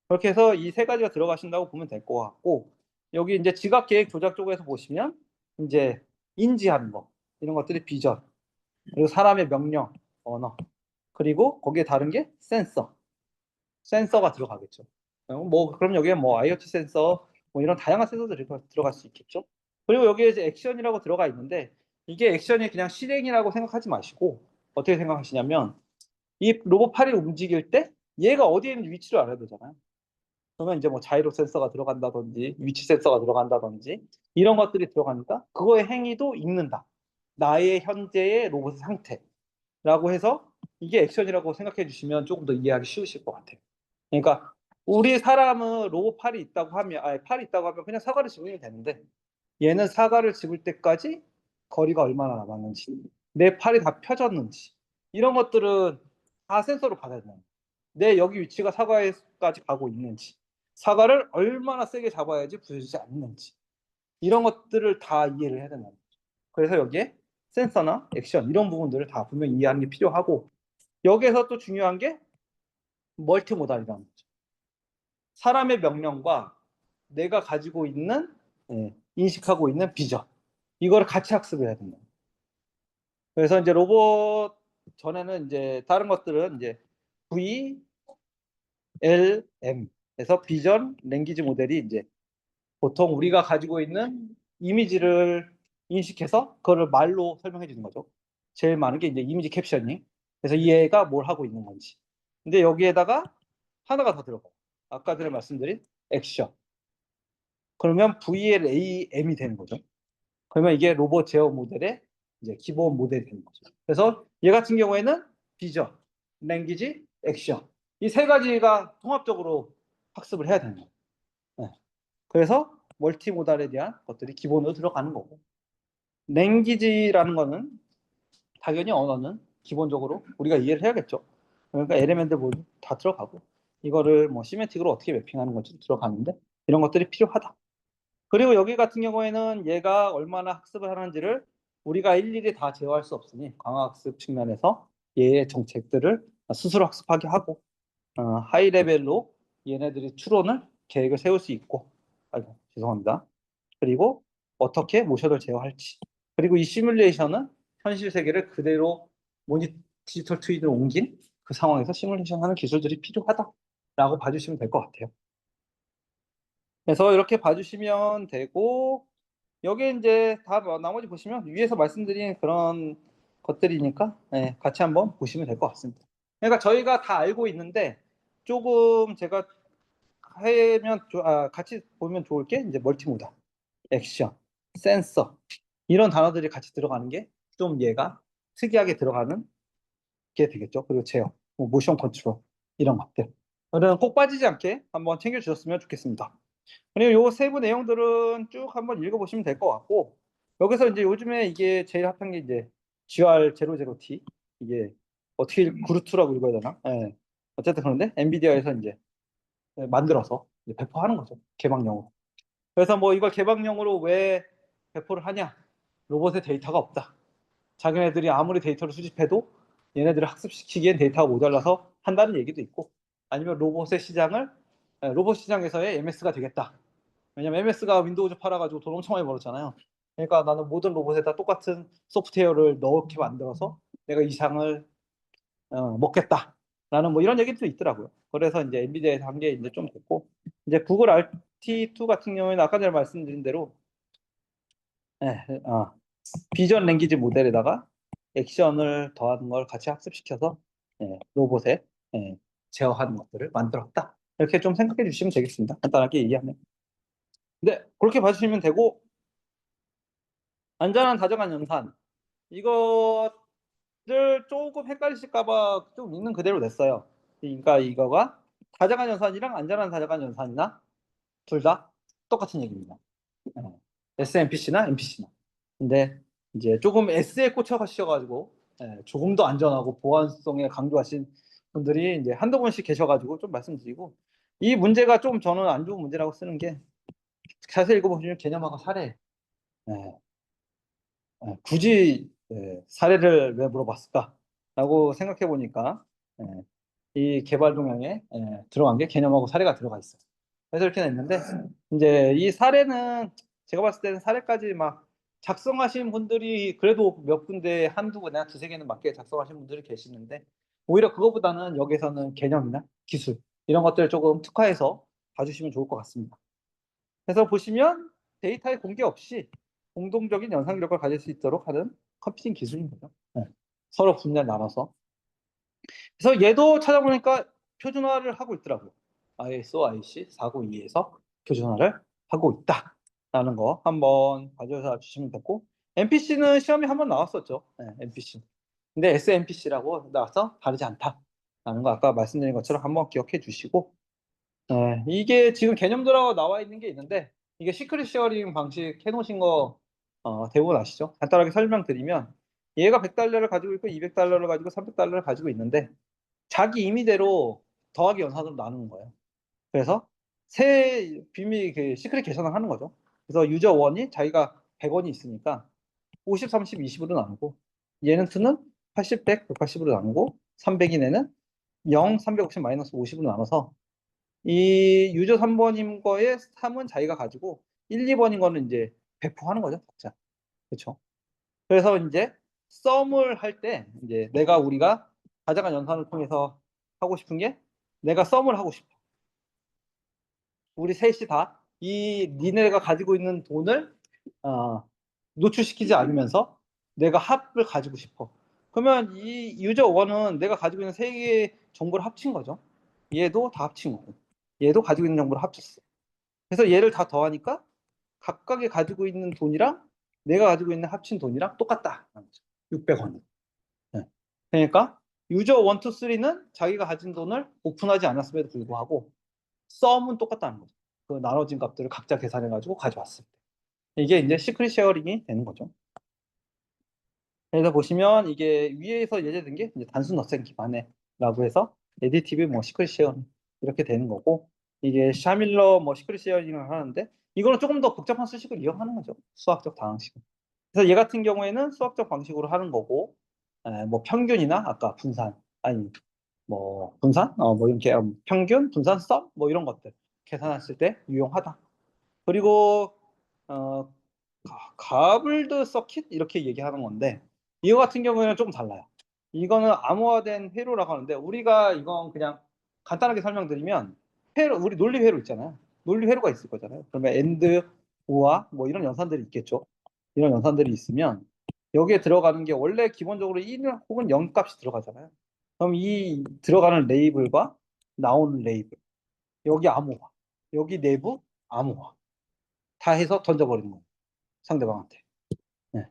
그렇게 해서 이 세 가지가 들어가신다고 보면 될 것 같고, 여기 이제 지각 계획 조작 쪽에서 보시면 이제 인지하는 거, 이런 것들이 비전, 그리고 사람의 명령, 언어, 그리고 거기에 다른 게 센서가 들어가겠죠. 뭐 그럼 여기에 뭐 IoT 센서, 뭐 이런 다양한 센서들이 들어갈 수 있겠죠. 그리고 여기에 이제 액션이라고 들어가 있는데, 이게 액션이 그냥 실행이라고 생각하지 마시고 어떻게 생각하시냐면, 이 로봇 팔이 움직일 때 얘가 어디에 있는지 위치를 알아야 되잖아요. 그러면 이제 뭐 자이로 센서가 들어간다든지 위치 센서가 들어간다든지 이런 것들이 들어가니까 그거의 행위도 읽는다. 나의 현재의 로봇의 상태라고 해서 이게 액션이라고 생각해 주시면 조금 더 이해하기 쉬우실 것 같아요. 그러니까 우리 사람은 로봇 팔이 있다고 하면, 팔이 있다고 하면 그냥 사과를 집으면 되는데, 얘는 사과를 집을 때까지 거리가 얼마나 남았는지, 내 팔이 다 펴졌는지, 이런 것들은 다 센서로 받아야 돼요. 내 여기 위치가 사과에까지 가고 있는지, 사과를 얼마나 세게 잡아야지 부서지지 않는지, 이런 것들을 다 이해를 해야 된다. 그래서 여기에 센서나 액션 이런 부분들을 다 분명히 이해하는 게 필요하고, 여기에서 또 중요한 게 멀티모달이라는 거죠. 사람의 명령과 내가 가지고 있는, 인식하고 있는 비전, 이거를 같이 학습을 해야 된다. 그래서 이제 로봇 전에는 이제 다른 것들은 이제 VLM에서 비전 랭귀지 모델이 이제 보통 우리가 가지고 있는 이미지를 인식해서 그거를 말로 설명해 주는 거죠. 제일 많은 게 이제 이미지 캡션이. 그래서 이 애가 뭘 하고 있는 건지. 근데 여기에다가 하나가 더 들어가요. 아까 전에 말씀드린 액션. 그러면 VLAM이 되는 거죠. 그러면 이게 로봇 제어 모델의 이제 기본 모델이 되는 거죠. 그래서 얘 같은 경우에는 비전, 랭귀지, 액션, 이 세 가지가 통합적으로 학습을 해야 되는 거예요. 네. 그래서 멀티모달에 대한 것들이 기본으로 들어가는 거고, 랭귀지라는 거는 당연히 언어는 기본적으로 우리가 이해를 해야겠죠. 그러니까 엘리멘트 모두 다 들어가고, 이거를 뭐 시메틱으로 어떻게 매핑하는 건지 들어가는데, 이런 것들이 필요하다. 그리고 여기 같은 경우에는 얘가 얼마나 학습을 하는지를 우리가 일일이 다 제어할 수 없으니, 강화학습 측면에서 얘의 정책들을 스스로 학습하게 하고, 하이 레벨로 얘네들이 추론을 계획을 세울 수 있고, 아이고 죄송합니다. 그리고 어떻게 모션을 제어할지, 그리고 이 시뮬레이션은 현실 세계를 그대로 디지털 트윈으로 옮긴 그 상황에서 시뮬레이션하는 기술들이 필요하다라고 봐주시면 될 것 같아요. 그래서 이렇게 봐주시면 되고, 여기 이제 다 나머지 보시면 위에서 말씀드린 그런 것들이니까, 같이 한번 보시면 될 것 같습니다. 그러니까 저희가 다 알고 있는데 조금 제가 같이 보면 좋을 게 이제 멀티모달, 액션, 센서, 이런 단어들이 같이 들어가는 게 좀 얘가 특이하게 들어가는 게 되겠죠. 그리고 제어, 뭐 모션 컨트롤, 이런 것들. 그런 꼭 빠지지 않게 한번 챙겨주셨으면 좋겠습니다. 그리고 요 세부 내용들은 쭉 한번 읽어보시면 될 것 같고, 여기서 이제 요즘에 이게 제일 핫한 게 이제 GR00T, 이게 어떻게 그루트라고 읽어야 되나? 어쨌든 그런데 엔비디아에서 이제 만들어서 이제 배포하는 거죠. 개방용으로. 그래서 뭐 이걸 개방용으로 왜 배포를 하냐? 로봇에 데이터가 없다. 자기네들이 아무리 데이터를 수집해도 얘네들을 학습시키기엔 데이터가 모자라서 한다는 얘기도 있고, 아니면 로봇 시장에서의 MS가 되겠다. 왜냐면 MS가 윈도우즈 팔아가지고 돈 엄청 많이 벌었잖아요. 그러니까 나는 모든 로봇에다 똑같은 소프트웨어를 넣게 만들어서 내가 이 상을 먹겠다라는 뭐 이런 얘기도 있더라고요. 그래서 이제 엔비디아에서 한 게 이제 좀 됐고, 이제 구글 RT2 같은 경우에는 아까 전에 말씀드린 대로, 비전 랭귀지 모델에다가 액션을 더하는 걸 같이 학습시켜서 로봇에 제어하는 것들을 만들었다. 이렇게 좀 생각해 주시면 되겠습니다. 간단하게 얘기하면. 네, 그렇게 봐주시면 되고, 안전한 다정한 연산. 이것을 조금 헷갈리실까 봐 좀 있는 그대로 냈어요. 그러니까 이거가 다정한 연산이랑 안전한 다정한 연산이나 둘 다 똑같은 얘기입니다. 예. SMPC나 MPC나. 근데 이제 조금 S에 꽂혀 가셔 가지고 조금 더 안전하고 보안성에 강조하신 분들이 이제 한두 분씩 계셔 가지고 좀 말씀드리고, 이 문제가 좀 저는 안 좋은 문제라고 쓰는 게, 자세히 읽어 보시면 개념화가 사례. 예. 굳이 사례를 왜 물어봤을까라고 생각해 보니까 이 개발 동향에 들어간 게 개념하고 사례가 들어가 있어요. 그래서 이렇게 냈는데, 이제 이 사례는 제가 봤을 때는 사례까지 막 작성하신 분들이 그래도 몇 군데, 한두 군데나 두세 개는 맞게 작성하신 분들이 계시는데, 오히려 그거보다는 여기서는 개념이나 기술 이런 것들을 조금 특화해서 봐주시면 좋을 것 같습니다. 그래서 보시면 데이터의 공개 없이 공동적인 연산 기록을 가질 수 있도록 하는 컴퓨팅 기술인 거죠. 서로 분야 나눠서. 그래서 얘도 찾아보니까 표준화를 하고 있더라고요. ISO IC 492에서 표준화를 하고 있다라는 거 한번 가져다 주시면 됐고, MPC는 시험에 한번 나왔었죠. MPC. 근데 SMPC라고 나와서 다르지 않다라는 거 아까 말씀드린 것처럼 한번 기억해 주시고, 이게 지금 개념들하고 나와 있는 게 있는데, 이게 시크릿 쉐어링 방식 해놓으신 거 대부분 아시죠? 간단하게 설명드리면, 얘가 100달러를 가지고 있고 200달러를 가지고 300달러를 가지고 있는데, 자기 임의대로 더하기 연산으로 나누는 거예요. 그래서 새 비밀 그 시크릿 계산을 하는 거죠. 그래서 유저 1이 자기가 100원이 있으니까 50, 30, 20으로 나누고, 얘는 2는 80, 100, 180으로 나누고, 300인 애는 0, 350 마이너스 50으로 나눠서, 이 유저 3번인 거에 3은 자기가 가지고 1, 2번인 거는 이제 배포하는 거죠, 각자. 그렇죠? 그래서 이제 썸을 할 때 이제 우리가 가져간 연산을 통해서 하고 싶은 게, 내가 썸을 하고 싶어. 우리 셋이 다 이 니네가 가지고 있는 돈을 노출시키지 않으면서 내가 합을 가지고 싶어. 그러면 이 유저 1은 내가 가지고 있는 세 개의 정보를 합친 거죠. 얘도 다 합친 거고, 얘도 가지고 있는 정보를 합쳤어. 그래서 얘를 다 더하니까 각각이 가지고 있는 돈이랑 내가 가지고 있는 합친 돈이랑 똑같다. 600원. 그러니까 유저 1, 2, 3는 자기가 가진 돈을 오픈하지 않았음에도 불구하고 썸은 똑같다는 거죠. 그 나눠진 값들을 각자 계산해가지고 가져왔을 때. 이게 이제 시크릿 쉐어링이 되는 거죠. 그래서 보시면 이게 위에서 예제된 게 이제 단순 넛셈 기반에라고 해서 에디티브 뭐 시크릿 쉐어링 이렇게 되는 거고, 이게 샤밀러 뭐 시크릿 쉐어링을 하는데, 이거는 조금 더 복잡한 수식을 이용하는 거죠. 수학적 방식. 그래서 얘 같은 경우에는 수학적 방식으로 하는 거고, 뭐 평균이나 아까 분산, 아니 뭐 분산, 뭐 이렇게 평균, 분산, 썸, 뭐 이런 것들 계산했을 때 유용하다. 그리고 어, 가블드 서킷 이렇게 얘기하는 건데, 이거 같은 경우에는 좀 달라요. 이거는 암호화된 회로라고 하는데, 우리가 이건 그냥 간단하게 설명드리면, 회로, 우리 논리 회로 있잖아요. 논리 회로가 있을 거잖아요. 그러면 엔드, 오와 뭐 이런 연산들이 있겠죠. 이런 연산들이 있으면 여기에 들어가는 게 원래 기본적으로 1 혹은 0 값이 들어가잖아요. 그럼 이 들어가는 레이블과 나오는 레이블, 여기 암호화, 여기 내부 암호화 다 해서 던져버리는 거예요, 상대방한테. 네.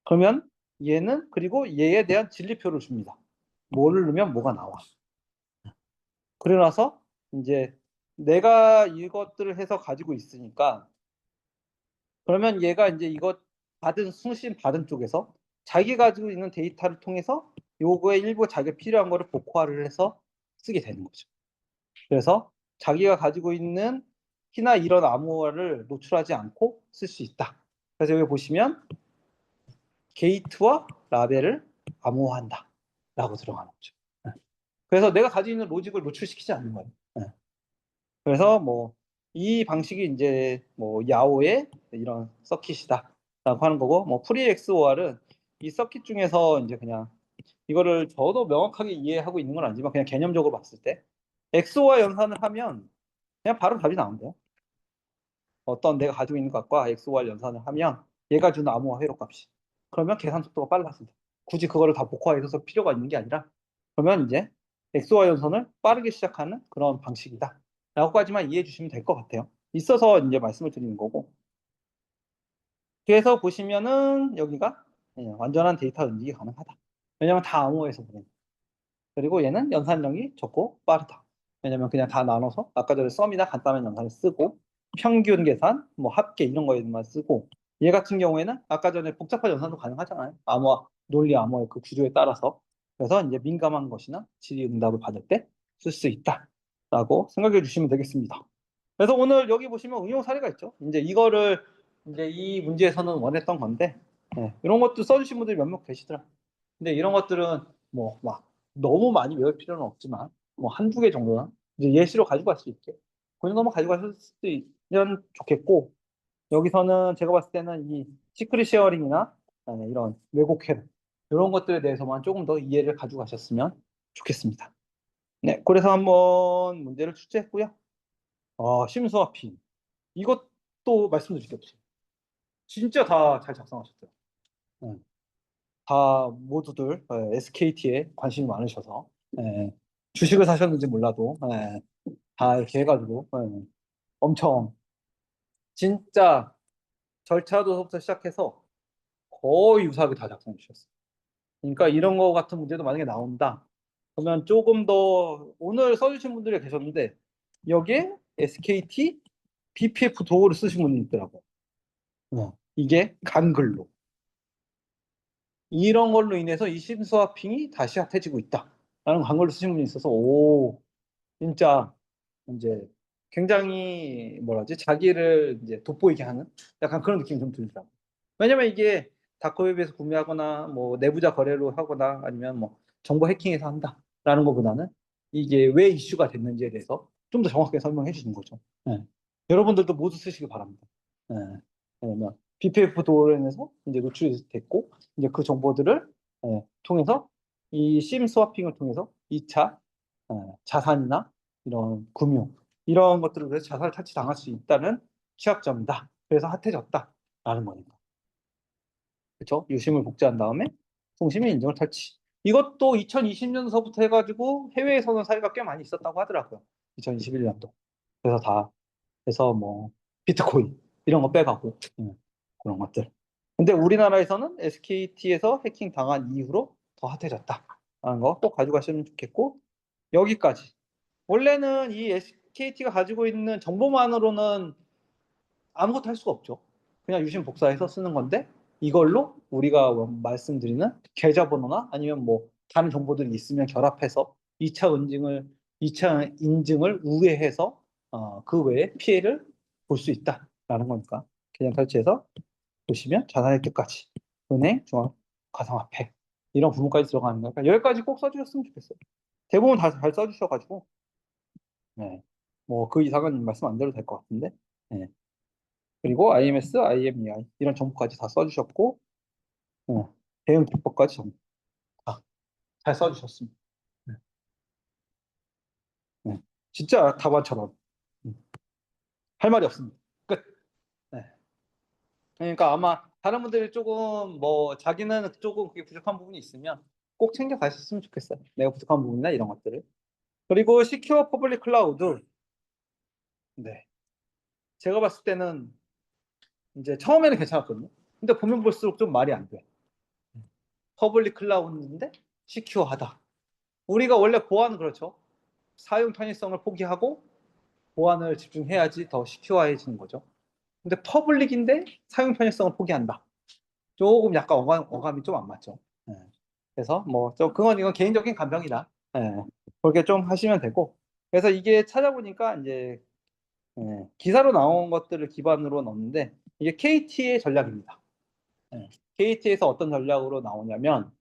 그러면 얘는 그리고 얘에 대한 진리표를 줍니다. 뭐를 넣으면 뭐가 나와. 그러고 나서 이제 내가 이것들을 해서 가지고 있으니까, 그러면 얘가 이제 이것 받은 수신 받은 쪽에서 자기 가지고 있는 데이터를 통해서 요거에 일부 자기가 필요한 거를 복화를 해서 쓰게 되는 거죠. 그래서 자기가 가지고 있는 키나 이런 암호화를 노출하지 않고 쓸 수 있다. 그래서 여기 보시면 게이트와 라벨을 암호화한다 라고 들어가는 거죠. 그래서 내가 가지고 있는 로직을 노출시키지 않는 거예요. 그래서 뭐 이 방식이 이제 뭐 야오의 이런 서킷이다라고 하는 거고, 뭐 프리 XOR은 이 서킷 중에서 이제 그냥 이거를 저도 명확하게 이해하고 있는 건 아니지만 그냥 개념적으로 봤을 때 XOR 연산을 하면 그냥 바로 답이 나온대요. 어떤 내가 가지고 있는 값과 XOR 연산을 하면 얘가 주는 암호화 회로 값이, 그러면 계산 속도가 빨라진다. 굳이 그거를 다 복화해서 필요가 있는 게 아니라, 그러면 이제 XOR 연산을 빠르게 시작하는 그런 방식이다 라고까지만 이해해 주시면 될 것 같아요. 있어서 이제 말씀을 드리는 거고. 그래서 보시면은 여기가 완전한 데이터 인식이 가능하다. 왜냐면 다 암호에서 보내. 그리고 얘는 연산량이 적고 빠르다. 왜냐면 그냥 다 나눠서 아까 전에 썸이나 간단한 연산을 쓰고 평균 계산, 뭐 합계 이런 거에만 쓰고 얘 같은 경우에는 아까 전에 복잡한 연산도 가능하잖아요. 암호, 논리 암호의 그 구조에 따라서. 그래서 이제 민감한 것이나 질의응답을 받을 때 쓸 수 있다라고 생각해 주시면 되겠습니다. 그래서 오늘 여기 보시면 응용 사례가 있죠. 이제 이거를 이제 이 문제에서는 원했던 건데 이런 것도 써주신 분들이 몇 명 계시더라. 근데 이런 것들은 뭐 막 너무 많이 외울 필요는 없지만 뭐 한두 개 정도는 이제 예시로 가지고 갈 수 있게 그 정도만 가지고 가실 수 있으면 좋겠고 여기서는 제가 봤을 때는 이 시크릿 쉐어링이나 이런 왜곡 회로 이런 것들에 대해서만 조금 더 이해를 가지고 가셨으면 좋겠습니다. 네, 그래서 한번 문제를 출제했고요. 심수화핑 이것도 말씀드릴 게 없어요. 진짜 다 잘 작성하셨어요. 네. 다 모두들 SKT에 관심이 많으셔서 주식을 사셨는지 몰라도 다 이렇게 해가지고 엄청 진짜 절차도서부터 시작해서 거의 유사하게 다 작성해 주셨어요. 그러니까 이런 거 같은 문제도 만약에 나온다. 그러면 조금 더 오늘 써주신 분들이 계셨는데 여기에 SKT BPF 도어를 쓰신 분이 있더라고요. 이게 간글로. 이런 걸로 인해서 이 심스와핑이 다시 핫해지고 있다. 라는 광고를 쓰신 분이 있어서, 진짜, 이제, 굉장히, 뭐라지, 자기를 이제 돋보이게 하는 약간 그런 느낌이 좀 들더라고요. 왜냐면 이게 다크웹에서 구매하거나, 뭐, 내부자 거래로 하거나, 아니면 뭐, 정보 해킹해서 한다. 라는 것보다는 이게 왜 이슈가 됐는지에 대해서 좀 더 정확하게 설명해 주는 거죠. 네. 여러분들도 모두 쓰시기 바랍니다. 네. 왜냐면 BPF 도어로 인해서 이제 노출이 됐고, 이제 그 정보들을 통해서 이 심 스와핑을 통해서 2차 자산이나 이런 금융 이런 것들을 위해서 자산을 탈취당할 수 있다는 취약점이다. 그래서 핫해졌다라는 거니까. 그렇죠? 유심을 복제한 다음에 통신의 인증을 탈취. 이것도 2020년서부터 해가지고 해외에서는 사례가 꽤 많이 있었다고 하더라고요. 2021년도. 그래서 다 해서 뭐 비트코인 이런 거 빼가고 그런 것들. 근데 우리나라에서는 SKT에서 해킹 당한 이후로 더 핫해졌다라는 거 꼭 가지고 가시면 좋겠고 여기까지. 원래는 이 SKT가 가지고 있는 정보만으로는 아무것도 할 수가 없죠. 그냥 유심 복사해서 쓰는 건데 이걸로 우리가 말씀드리는 계좌번호나 아니면 뭐 다른 정보들이 있으면 결합해서 2차 인증을 우회해서 그 외에 피해를 볼 수 있다라는 거니까 계좌 설치해서 보시면 자산의 획득까지 은행, 중앙, 가상화폐 이런 부분까지 들어가는 거니까 여기까지 꼭 써주셨으면 좋겠어요. 대부분 다 잘 써주셔가지고 뭐 그 이상은 말씀 안 드려도 될 것 같은데 네. 그리고 IMS, IMEI 이런 정보까지 다 써주셨고 대응 기법까지 잘 써주셨습니다. 네. 네. 진짜 답안처럼 할 말이 없습니다. 끝. 네. 그러니까 아마 다른 분들이 조금 뭐 자기는 조금 그게 부족한 부분이 있으면 꼭 챙겨 가셨으면 좋겠어요. 내가 부족한 부분이나 이런 것들을. 그리고 시큐어 퍼블릭 클라우드. 네. 제가 봤을 때는 이제 처음에는 괜찮았거든요. 근데 보면 볼수록 좀 말이 안 돼. 퍼블릭 클라우드인데 시큐어하다. 우리가 원래 보안은 그렇죠. 사용 편의성을 포기하고 보안을 집중해야지 더 시큐어해지는 거죠. 근데 퍼블릭인데 사용 편의성을 포기한다. 조금 약간 어감이 좀 안 맞죠. 네. 그래서 뭐 좀 그건 이건 개인적인 감정이다. 네. 그렇게 좀 하시면 되고. 그래서 이게 찾아보니까 이제 기사로 나온 것들을 기반으로 넣는데 이게 KT의 전략입니다. KT에서 어떤 전략으로 나오냐면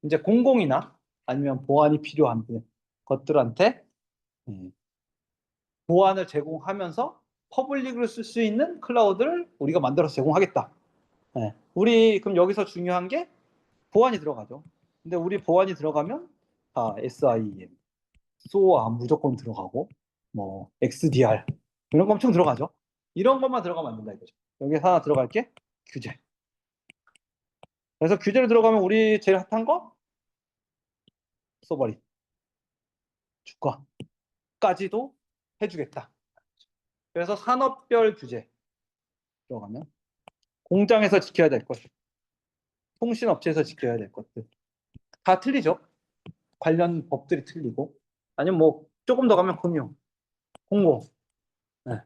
이제 공공이나 아니면 보안이 필요한 것들한테 보안을 제공하면서 퍼블릭으로 쓸 수 있는 클라우드를 우리가 만들어서 제공하겠다. 우리 그럼 여기서 중요한 게 보안이 들어가죠. 근데 우리 보안이 들어가면 다 SIEM, SOA 무조건 들어가고 뭐 XDR 이런 거 엄청 들어가죠. 이런 것만 들어가면 안 된다 이거죠. 여기서 하나 들어갈 게 규제. 그래서 규제를 들어가면 우리 제일 핫한 거 써버리 주가까지도 해주겠다. 그래서 산업별 규제 들어가면 공장에서 지켜야 될 것, 통신업체에서 지켜야 될 것들 다 틀리죠. 관련 법들이 틀리고 아니면 뭐 조금 더 가면 금융, 공공 네.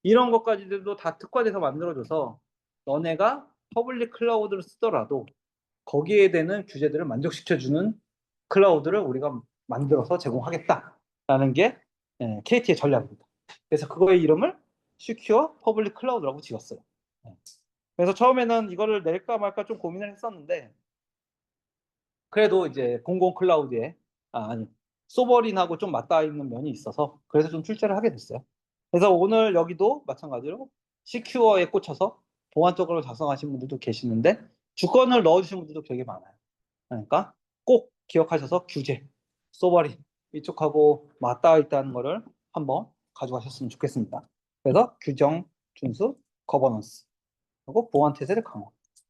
이런 것까지도 다 특화돼서 만들어져서 너네가 퍼블릭 클라우드를 쓰더라도 거기에 되는 규제들을 만족시켜주는 클라우드를 우리가 만들어서 제공하겠다라는 게 KT의 전략입니다. 그래서 그거의 이름을 시큐어 퍼블릭 클라우드라고 지었어요. 그래서 처음에는 이거를 낼까 말까 좀 고민을 했었는데 그래도 이제 공공 클라우드에 아니 소버린하고 좀 맞닿아 있는 면이 있어서 그래서 좀 출제를 하게 됐어요. 그래서 오늘 여기도 마찬가지로 시큐어에 꽂혀서 보안적으로 작성하신 분들도 계시는데 주권을 넣어주신 분들도 되게 많아요. 그러니까 꼭 기억하셔서 규제, 소버린 이쪽하고 맞닿아 있다는 거를 한번 가져가셨으면 좋겠습니다. 그래서 규정, 준수, 거버넌스 그리고 보안 태세를 강화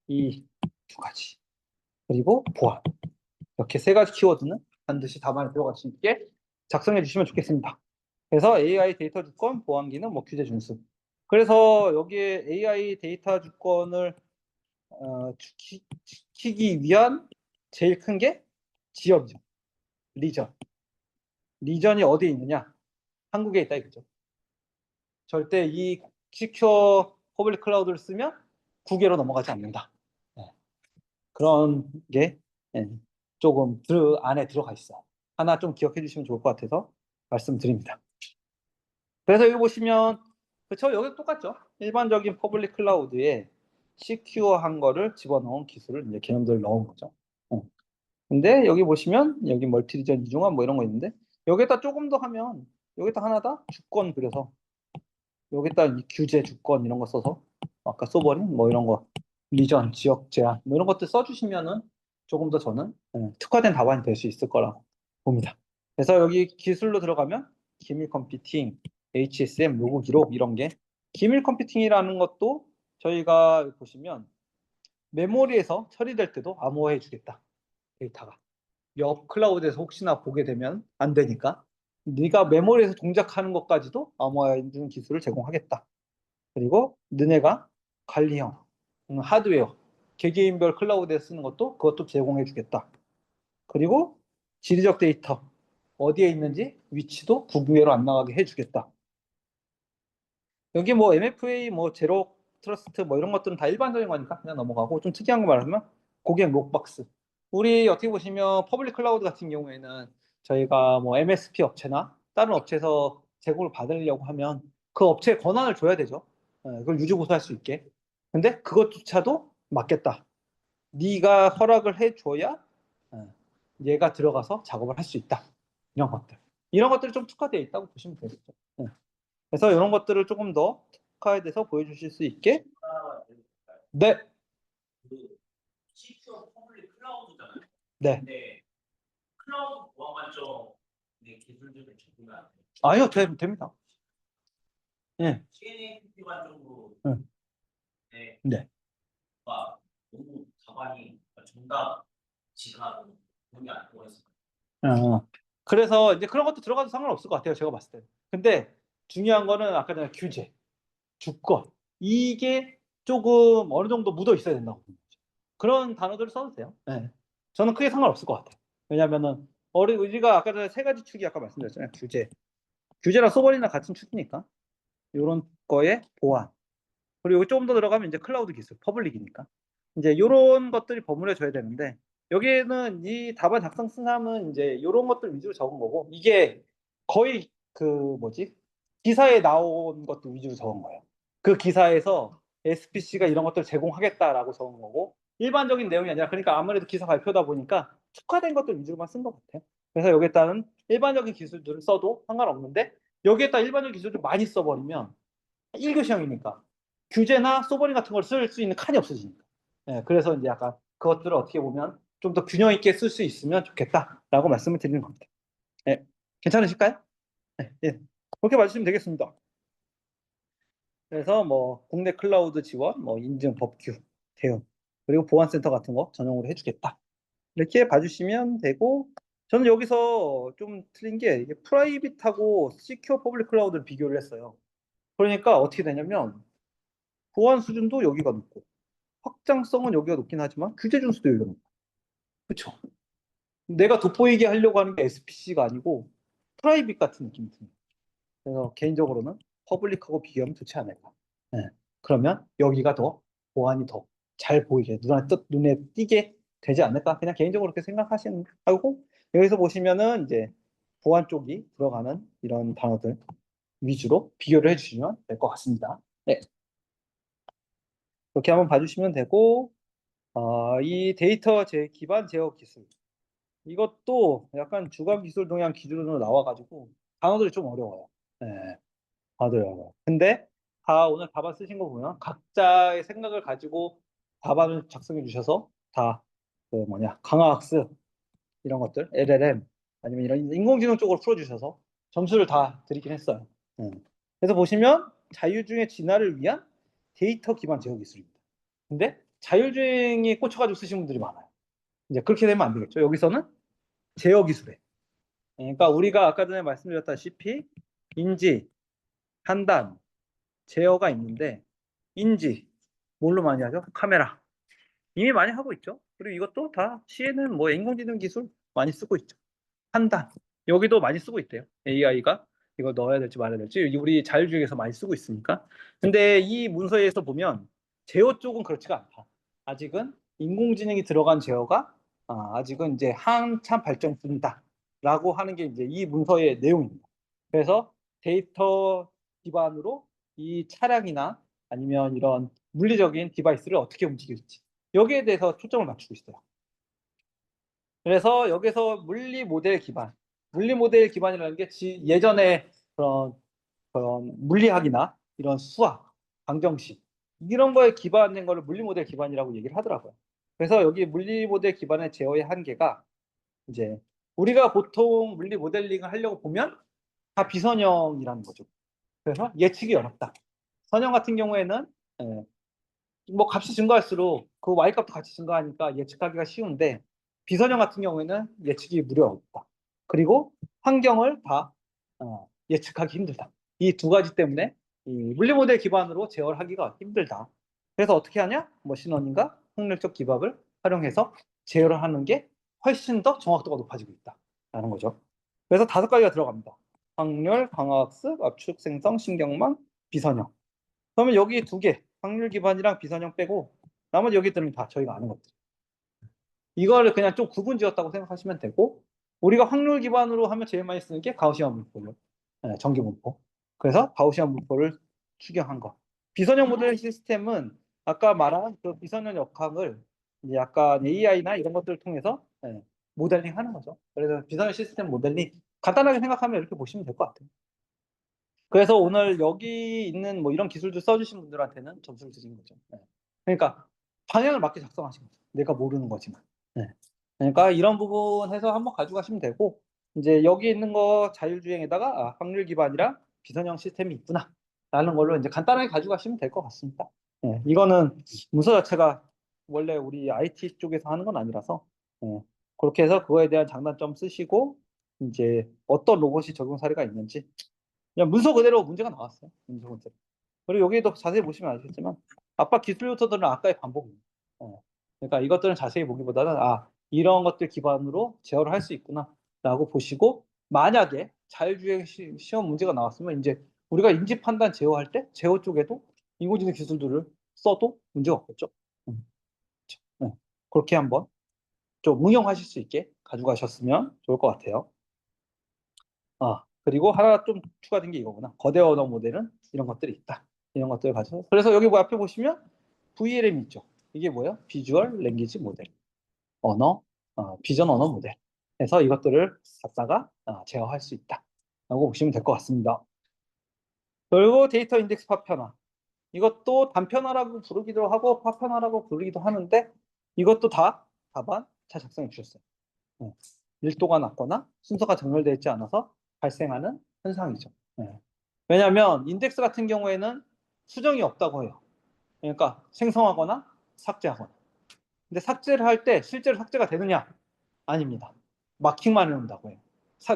이 두 가지 그리고 보안 이렇게 세 가지 키워드는 반드시 답안에 들어갈 수 있게 작성해 주시면 좋겠습니다. 그래서 AI 데이터 주권, 보안 기능, 뭐 규제 준수. 그래서 여기에 AI 데이터 주권을 지키기 위한 제일 큰 게 지역이죠. 리전. 리전이 어디에 있느냐? 한국에 있다 이거죠. 절대 이 시큐어 퍼블릭 클라우드를 쓰면 국외로 넘어가지 않는다. 네. 그런 게 조금 안에 들어가 있어요. 하나 좀 기억해 주시면 좋을 것 같아서 말씀드립니다. 그래서 여기 보시면 그렇죠? 여기 똑같죠? 일반적인 퍼블릭 클라우드에 시큐어한 거를 집어넣은 기술을 이제 개념들을 넣은 거죠. 근데 여기 보시면 여기 멀티 리전 이중화 뭐 이런 거 있는데 여기다 조금 더 하면 여기다 하나 더 주권 그려서 여기다 이 규제 주권 이런 거 써서 아까 써버린 뭐 이런 거 리전 지역 제한 뭐 이런 것들 써주시면은 조금 더 저는 특화된 답안이 될 수 있을 거라고 봅니다. 그래서 여기 기술로 들어가면 기밀 컴퓨팅, HSM, 로그 기록 이런 게 기밀 컴퓨팅이라는 것도 저희가 보시면 메모리에서 처리될 때도 암호화해 주겠다. 데이터가. 옆 클라우드에서 혹시나 보게 되면 안 되니까 네가 메모리에서 동작하는 것까지도 암호화해 주는 기술을 제공하겠다. 그리고 너네가 관리형, 하드웨어, 개개인별 클라우드에 쓰는 것도 그것도 제공해 주겠다. 그리고 지리적 데이터 어디에 있는지 위치도 국외로 안 나가게 해주겠다. 여기 뭐 MFA, 뭐 제로 트러스트 뭐 이런 것들은 다 일반적인 거니까 그냥 넘어가고 좀 특이한 거 말하면 고객 록박스. 우리 어떻게 보시면 퍼블릭 클라우드 같은 경우에는 저희가 뭐 MSP 업체나 다른 업체에서 제공을 받으려고 하면 그 업체에 권한을 줘야 되죠. 그걸 유지보수할 수 있게. 근데 그것조차도 맞겠다. 네가 허락을 해줘야 얘가 들어가서 작업을 할 수 있다. 이런 것들. 이런 것들이 좀 특화되어 있다고 보시면 되겠죠. 그래서 이런 것들을 조금 더 특화에 대해서 보여주실 수 있게. 네. 그 시큐어 퍼블릭 클라우드잖아요. 네. 근데 클라우드 보안 관점의 기술들을 적용을 안 돼요. 아니요, 됩니다. 예. CNAPP 관점으로 네. 너무 답안이 정답 지가 그런 게 안 들어가 있어요. 그래서 이제 그런 것도 들어가도 상관없을 것 같아요. 제가 봤을 때. 근데 중요한 거는 아까 전에 규제, 주권 이게 조금 어느 정도 묻어 있어야 된다고 보는 거죠. 그런 단어들을 써도 돼요. 네. 저는 크게 상관없을 것 같아요. 왜냐하면은 우리가 아까 전에 세 가지 축이 아까 말씀드렸잖아요. 규제랑 소버린이랑 같은 축이니까 이런 거에 보안 그리고 조금 더 들어가면 이제 클라우드 기술, 퍼블릭이니까 이제 이런 것들이 버무려져야 되는데 여기에는 이 답안 작성 쓴 사람은 이제 이런 것들 위주로 적은 거고 이게 거의 그 뭐지 기사에 나온 것들 위주로 적은 거예요. 그 기사에서 SPC가 이런 것들을 제공하겠다라고 적은 거고 일반적인 내용이 아니라 그러니까 아무래도 기사 발표다 보니까 특화된 것들 위주로만 쓴 것 같아요. 그래서 여기에다는 일반적인 기술들을 써도 상관없는데 여기에다 일반적인 기술을 많이 써버리면 1교시형이니까 규제나 소버린 같은 걸 쓸 수 있는 칸이 없어지니까. 그래서 이제 약간 그것들을 어떻게 보면 좀 더 균형 있게 쓸 수 있으면 좋겠다라고 말씀을 드리는 겁니다. 괜찮으실까요? 그렇게 봐주시면 되겠습니다. 그래서 뭐 국내 클라우드 지원, 뭐 인증, 법규, 대응, 그리고 보안센터 같은 거 전용으로 해주겠다. 이렇게 봐주시면 되고 저는 여기서 좀 틀린 게 이게 프라이빗하고 시큐어 퍼블릭 클라우드를 비교를 했어요. 그러니까 어떻게 되냐면 보안 수준도 여기가 높고 확장성은 여기가 높긴 하지만 규제 준수도 여기가 높아. 그렇죠? 내가 돋보이게 하려고 하는 게 SPC가 아니고 프라이빗 같은 느낌이 듭니다. 그래서 개인적으로는 퍼블릭하고 비교하면 좋지 않을까. 네. 그러면 여기가 더 보안이 더 잘 보이게 눈에 띄게 되지 않을까. 그냥 개인적으로 그렇게 생각하시는 하고 여기서 보시면은 이제 보안 쪽이 들어가는 이런 단어들 위주로 비교를 해주시면 될 것 같습니다. 네. 이렇게 한번 봐주시면 되고 이 데이터 기반 제어 기술 이것도 약간 주간 기술 동향 기준으로 나와가지고 단어들이 좀 어려워요. 네. 맞아요. 근데 다 오늘 답안 쓰신 거 보면 각자의 생각을 가지고 답안을 작성해 주셔서 다 그 뭐냐 강화학습 이런 것들 LLM 아니면 이런 인공지능 쪽으로 풀어주셔서 점수를 다 드리긴 했어요. 그래서 보시면 자율주행의 진화를 위한 데이터 기반 제어 기술입니다. 근데 자율주행에 꽂혀가지고 쓰신 분들이 많아요. 이제 그렇게 되면 안 되겠죠. 여기서는 제어 기술에. 그러니까 우리가 아까 전에 말씀드렸다시피 인지, 판단, 제어가 있는데 인지 뭘로 많이 하죠? 카메라 이미 많이 하고 있죠. 그리고 이것도 다 시에는 뭐 인공지능 기술 많이 쓰고 있죠. 판단 여기도 많이 쓰고 있대요. AI가 이거 넣어야 될지 말아야 될지 우리 자율주행에서 많이 쓰고 있으니까. 근데 이 문서에서 보면 제어 쪽은 그렇지가 않다. 아직은 인공지능이 들어간 제어가 아직은 이제 한참 발전 중이다라고 하는 게 이제 이 문서의 내용입니다. 그래서 데이터 기반으로 이 차량이나 아니면 이런 물리적인 디바이스를 어떻게 움직일지 여기에 대해서 초점을 맞추고 있어요. 그래서 여기서 물리 모델 기반이라는 게 예전에 그런 물리학이나 이런 수학, 방정식 이런 거에 기반된 거를 물리 모델 기반이라고 얘기를 하더라고요. 그래서 여기 물리 모델 기반의 제어의 한계가 이제 우리가 보통 물리 모델링을 하려고 보면 다 비선형이라는 거죠. 그래서 예측이 어렵다. 선형 같은 경우에는 뭐 값이 증가할수록 그 y값도 같이 증가하니까 예측하기가 쉬운데 비선형 같은 경우에는 예측이 무려 어렵다. 그리고 환경을 다 예측하기 힘들다. 이 두 가지 때문에 이 물리 모델 기반으로 제어를 하기가 힘들다. 그래서 어떻게 하냐? 머신러닝과 확률적 기법을 활용해서 제어를 하는 게 훨씬 더 정확도가 높아지고 있다라는 거죠. 그래서 5가지가 들어갑니다. 확률, 강화학습, 압축 생성, 신경망, 비선형. 그러면 여기 2개, 확률 기반이랑 비선형 빼고 나머지 여기들은 다 저희가 아는 것들. 이거를 그냥 좀 구분 지었다고 생각하시면 되고 우리가 확률 기반으로 하면 제일 많이 쓰는 게 가우시안 분포예요. 전기 분포. 그래서 가우시안 분포를 추경한 거. 비선형 모델 시스템은 아까 말한 그 비선형 역학을 이제 약간 AI나 이런 것들을 통해서 모델링 하는 거죠. 그래서 비선형 시스템 모델링 간단하게 생각하면 이렇게 보시면 될 것 같아요. 그래서 오늘 여기 있는 뭐 이런 기술들 써주신 분들한테는 점수를 드린 거죠. 그러니까 방향을 맞게 작성하신 거죠. 내가 모르는 거지만. 그러니까 이런 부분 해서 한번 가져가시면 되고 이제 여기 있는 거 자율주행에다가 확률 기반이랑 비선형 시스템이 있구나 라는 걸로 이제 간단하게 가져가시면 될 것 같습니다. 이거는 문서 자체가 원래 우리 IT 쪽에서 하는 건 아니라서 그렇게 해서 그거에 대한 장단점 쓰시고 이제 어떤 로봇이 적용 사례가 있는지 그냥 문서 그대로 문제가 나왔어요. 문서 그대로. 그리고 여기도 자세히 보시면 아시겠지만 아빠 기술 요소들은 아까의 반복입니다. 그러니까 이것들은 자세히 보기보다는 이런 것들 기반으로 제어를 할 수 있구나라고 보시고 만약에 자율주행 시험 문제가 나왔으면 이제 우리가 인지 판단 제어할 때 제어 쪽에도 인공지능 기술들을 써도 문제가 없겠죠. 그렇죠. 그렇게 한번 좀 응용하실 수 있게 가져가셨으면 좋을 것 같아요. 그리고 하나 좀 추가된 게 이거구나. 거대 언어 모델은 이런 것들이 있다. 이런 것들을 가져서. 그래서 여기 뭐 앞에 보시면 VLM 있죠. 이게 뭐예요? 비주얼 랭귀지 모델. 비전 언어 모델. 해서 이것들을 갖다가 제어할 수 있다. 라고 보시면 될 것 같습니다. 그리고 데이터 인덱스 파편화. 이것도 단편화라고 부르기도 하고 파편화라고 부르기도 하는데 이것도 다 답안 잘 작성해 주셨어요. 밀도가 낮거나 순서가 정렬되어 있지 않아서 발생하는 현상이죠. 왜냐하면 인덱스 같은 경우에는 수정이 없다고 해요. 그러니까 생성하거나 삭제하거나. 근데 삭제를 할 때 실제로 삭제가 되느냐? 아닙니다. 마킹만 해놓는다고 해요.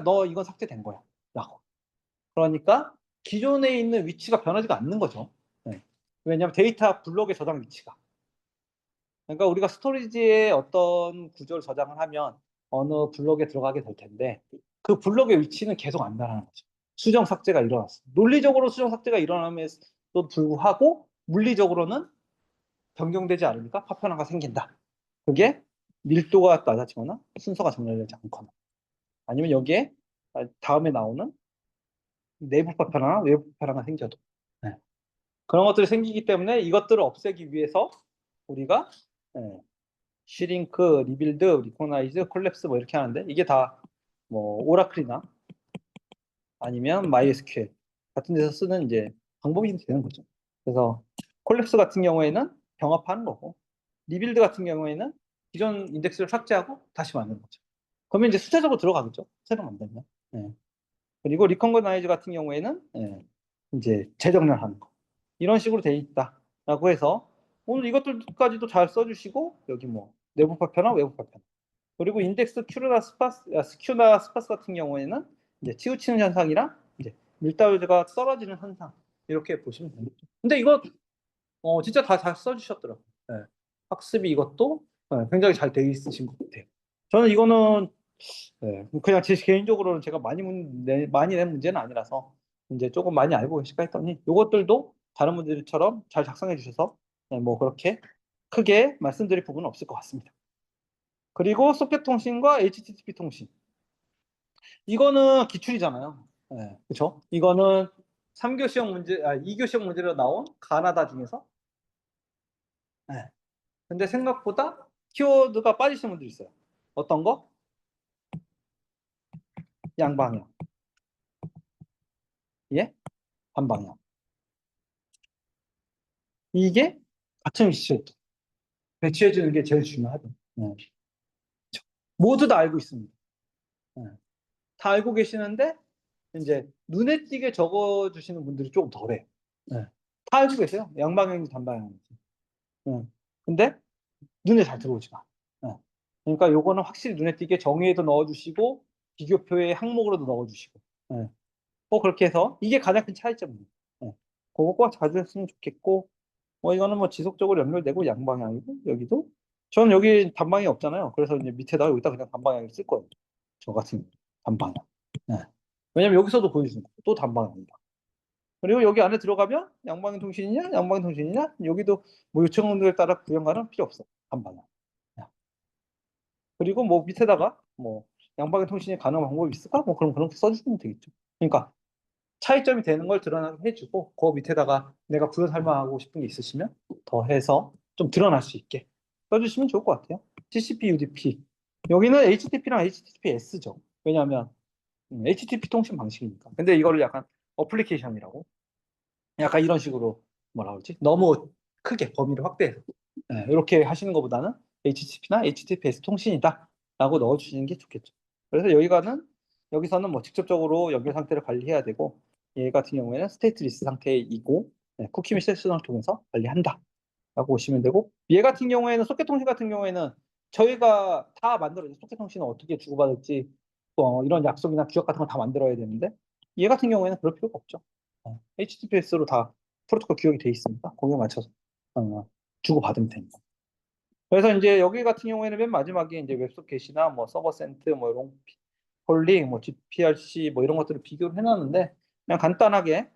너 이건 삭제된 거야. 라고. 그러니까 기존에 있는 위치가 변하지가 않는 거죠. 왜냐하면 데이터 블록의 저장 위치가. 그러니까 우리가 스토리지에 어떤 구조를 저장을 하면 어느 블록에 들어가게 될 텐데 그 블록의 위치는 계속 안 변하는 거죠. 수정 삭제가 일어났어. 논리적으로 수정 삭제가 일어남에도 불구하고 물리적으로는 변경되지 않으니까 파편화가 생긴다. 그게 밀도가 낮아지거나 순서가 정렬되지 않거나 아니면 여기에 다음에 나오는 내부 파편화나 외부 파편화가 생겨도 네. 그런 것들이 생기기 때문에 이것들을 없애기 위해서 우리가 네, 슈링크, 리빌드, 리코나이즈, 콜랩스 뭐 이렇게 하는데 이게 다 뭐 오라클이나 아니면 MySQL 같은 데서 쓰는 이제 방법이 되는 거죠. 그래서 콜랩스 같은 경우에는 병합하는 거고 리빌드 같은 경우에는 기존 인덱스를 삭제하고 다시 만드는 거죠. 그러면 이제 수차적으로 들어가겠죠. 새로 만들면. 네. 그리고 리컨거나이즈 같은 경우에는 이제 재정렬하는 거. 이런 식으로 돼 있다라고 해서 오늘 이것들까지도 잘 써주시고 여기 뭐 내부 파편화, 외부 파편화. 그리고 인덱스 스큐나 스파스 같은 경우에는 이제 치우치는 현상이랑 이제 밀도가 떨어지는 현상 이렇게 보시면 됩니다. 근데 이거 진짜 다 잘 써주셨더라고요. 네. 학습이 이것도 굉장히 잘 돼 있으신 것 같아요. 저는 이거는 그냥 제 개인적으로는 제가 많이 낸 문제는 아니라서 이제 조금 많이 알고 계실까 했더니 이것들도 다른 분들처럼 잘 작성해 주셔서 뭐 그렇게 크게 말씀드릴 부분은 없을 것 같습니다. 그리고 소켓 통신과 HTTP 통신. 이거는 기출이잖아요. 그렇죠? 이거는 3교 시험 문제, 2교 시험 문제로 나온 가나다 중에서. 근데 생각보다 키워드가 빠지시는 분들이 있어요. 어떤 거? 양방향. 예? 반방향. 이게 같은 위치에 배치해 주는 게 제일 중요하죠. 모두 다 알고 있습니다. 네. 다 알고 계시는데 이제 눈에 띄게 적어 주시는 분들이 조금 덜해요. 네. 다 알고 계세요. 양방향인지 단방향인지. 네. 근데 눈에 잘 들어오지가 않아요. 네. 그러니까 요거는 확실히 눈에 띄게 정의에도 넣어주시고 비교표에 항목으로도 넣어주시고 네. 그렇게 해서 이게 가장 큰 차이점이에요. 네. 그거 꼭 자주 했으면 좋겠고 이거는 뭐 지속적으로 연결되고 양방향이고 여기도 저는 여기 단방이 없잖아요. 그래서 이제 밑에다가 여기다 그냥 단방향을 쓸 거예요. 저 같은 단방향. 네. 왜냐면 여기서도 보여주는 거고 또 단방향입니다. 그리고 여기 안에 들어가면 양방향 통신이냐 양방향 통신이냐 여기도 뭐 요청들에 따라 구현가는 필요 없어. 단방향. 네. 그리고 뭐 밑에다가 뭐 양방향 통신이 가능한 방법이 있을까? 뭐 그럼 그렇게 써주시면 되겠죠. 그러니까 차이점이 되는 걸 드러나게 해주고 그 밑에다가 내가 부연 설명하고 싶은 게 있으시면 더 해서 좀 드러날 수 있게 써주시면 좋을 것 같아요. TCP, UDP 여기는 HTTP랑 HTTPS죠. 왜냐하면 HTTP 통신 방식이니까. 근데 이거를 약간 어플리케이션이라고 약간 이런 식으로 뭐라 그러지? 너무 크게 범위를 확대해서 이렇게 하시는 것보다는 HTTP나 HTTPS 통신이다 라고 넣어주시는 게 좋겠죠. 그래서 여기서는 뭐 직접적으로 연결 상태를 관리해야 되고 얘 같은 경우에는 스테이트리스 상태이고 쿠키 및 세션을 통해서 관리한다 라고 보시면 되고 얘 같은 경우에는 소켓 통신 같은 경우에는 저희가 다 만들어요. 소켓 통신을 어떻게 주고받을지 이런 약속이나 규약 같은 걸 다 만들어야 되는데 얘 같은 경우에는 그럴 필요가 없죠. HTTPS로 다 프로토콜 규약이 돼 있으니까 거기에 맞춰서 주고받으면 됩니다. 그래서 이제 여기 같은 경우에는 맨 마지막에 이제 웹소켓이나 뭐 서버센트, 뭐 롱폴링, 뭐 GPRC 뭐 이런 것들을 비교를 해놨는데 그냥 간단하게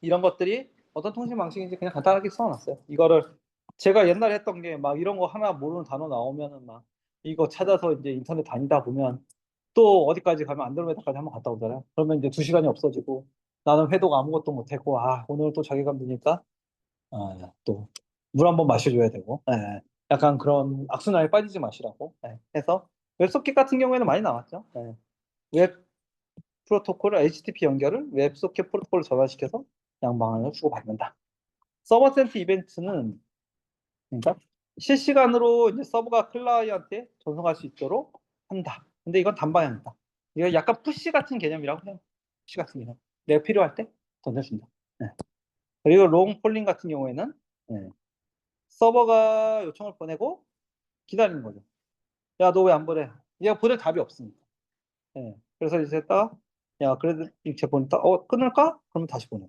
이런 것들이 어떤 통신 방식인지 그냥 간단하게 써놨어요. 이거를 제가 옛날에 했던 게 막 이런 거 하나 모르는 단어 나오면은 막 이거 찾아서 이제 인터넷 다니다 보면 또 어디까지 가면 안드로메다까지 한번 갔다 오잖아요. 그러면 이제 2시간이 없어지고 나는 회도가 아무것도 못했고 오늘 또 자괴감 드니까 또 물 한번 마셔줘야 되고 약간 그런 악순환에 빠지지 마시라고 해서 웹소켓 같은 경우에는 많이 나왔죠. 웹 프로토콜을 HTTP 연결을 웹소켓 프로토콜로 전환시켜서 양방향을 주고받는다. 서버센트 이벤트는 그러니까 실시간으로 이제 서버가 클라이언트에 전송할 수 있도록 한다. 근데 이건 단방향이다. 이거 약간 푸시 같은 개념이라고 해요. 푸시 같은 개념. 내가 필요할 때 던져준다. 그리고 롱 폴링 같은 경우에는 서버가 요청을 보내고 기다리는 거죠. 야, 너 왜 안 보내? 얘가 보낼 답이 없으니까. 그래서 이제 야, 그래도 이렇게 보냈다. 끊을까? 그러면 다시 보내.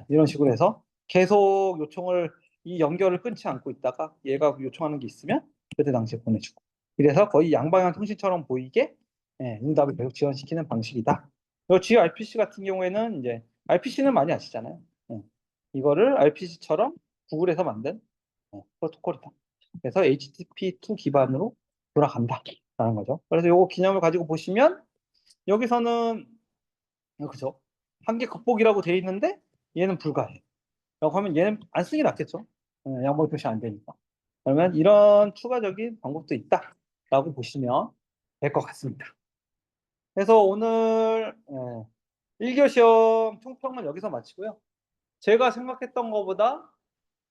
이런 식으로 해서 계속 요청을 이 연결을 끊지 않고 있다가 얘가 요청하는 게 있으면 그때 당시에 보내주고. 그래서 거의 양방향 통신처럼 보이게 응답을 계속 지원시키는 방식이다. 그리고 gRPC 같은 경우에는 이제 RPC는 많이 아시잖아요. 이거를 RPC처럼 구글에서 만든 프로토콜이다. 그래서 HTTP2 기반으로 돌아간다라는 거죠. 그래서 요거 개념을 가지고 보시면 여기서는 그죠? 한계 극복이라고 돼 있는데 얘는 불가해. 라고 하면 얘는 안 쓰는 게 낫겠죠? 양봉 표시 안 되니까. 그러면 이런 추가적인 방법도 있다라고 보시면 될 것 같습니다. 그래서 오늘 1교 시험 총평은 여기서 마치고요. 제가 생각했던 것보다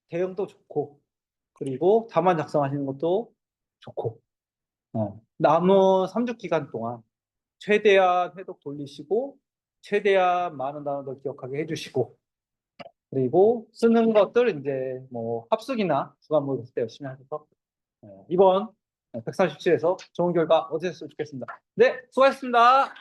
대응도 좋고 그리고 답안 작성하시는 것도 좋고 남은 3주 기간 동안 최대한 회독 돌리시고 최대한 많은 단어들 기억하게 해주시고 그리고 쓰는 것들 이제 뭐 합숙이나 주간모의 있을 때 열심히 하셔서 이번 147에서 좋은 결과 얻으셨으면 좋겠습니다. 네, 수고하셨습니다.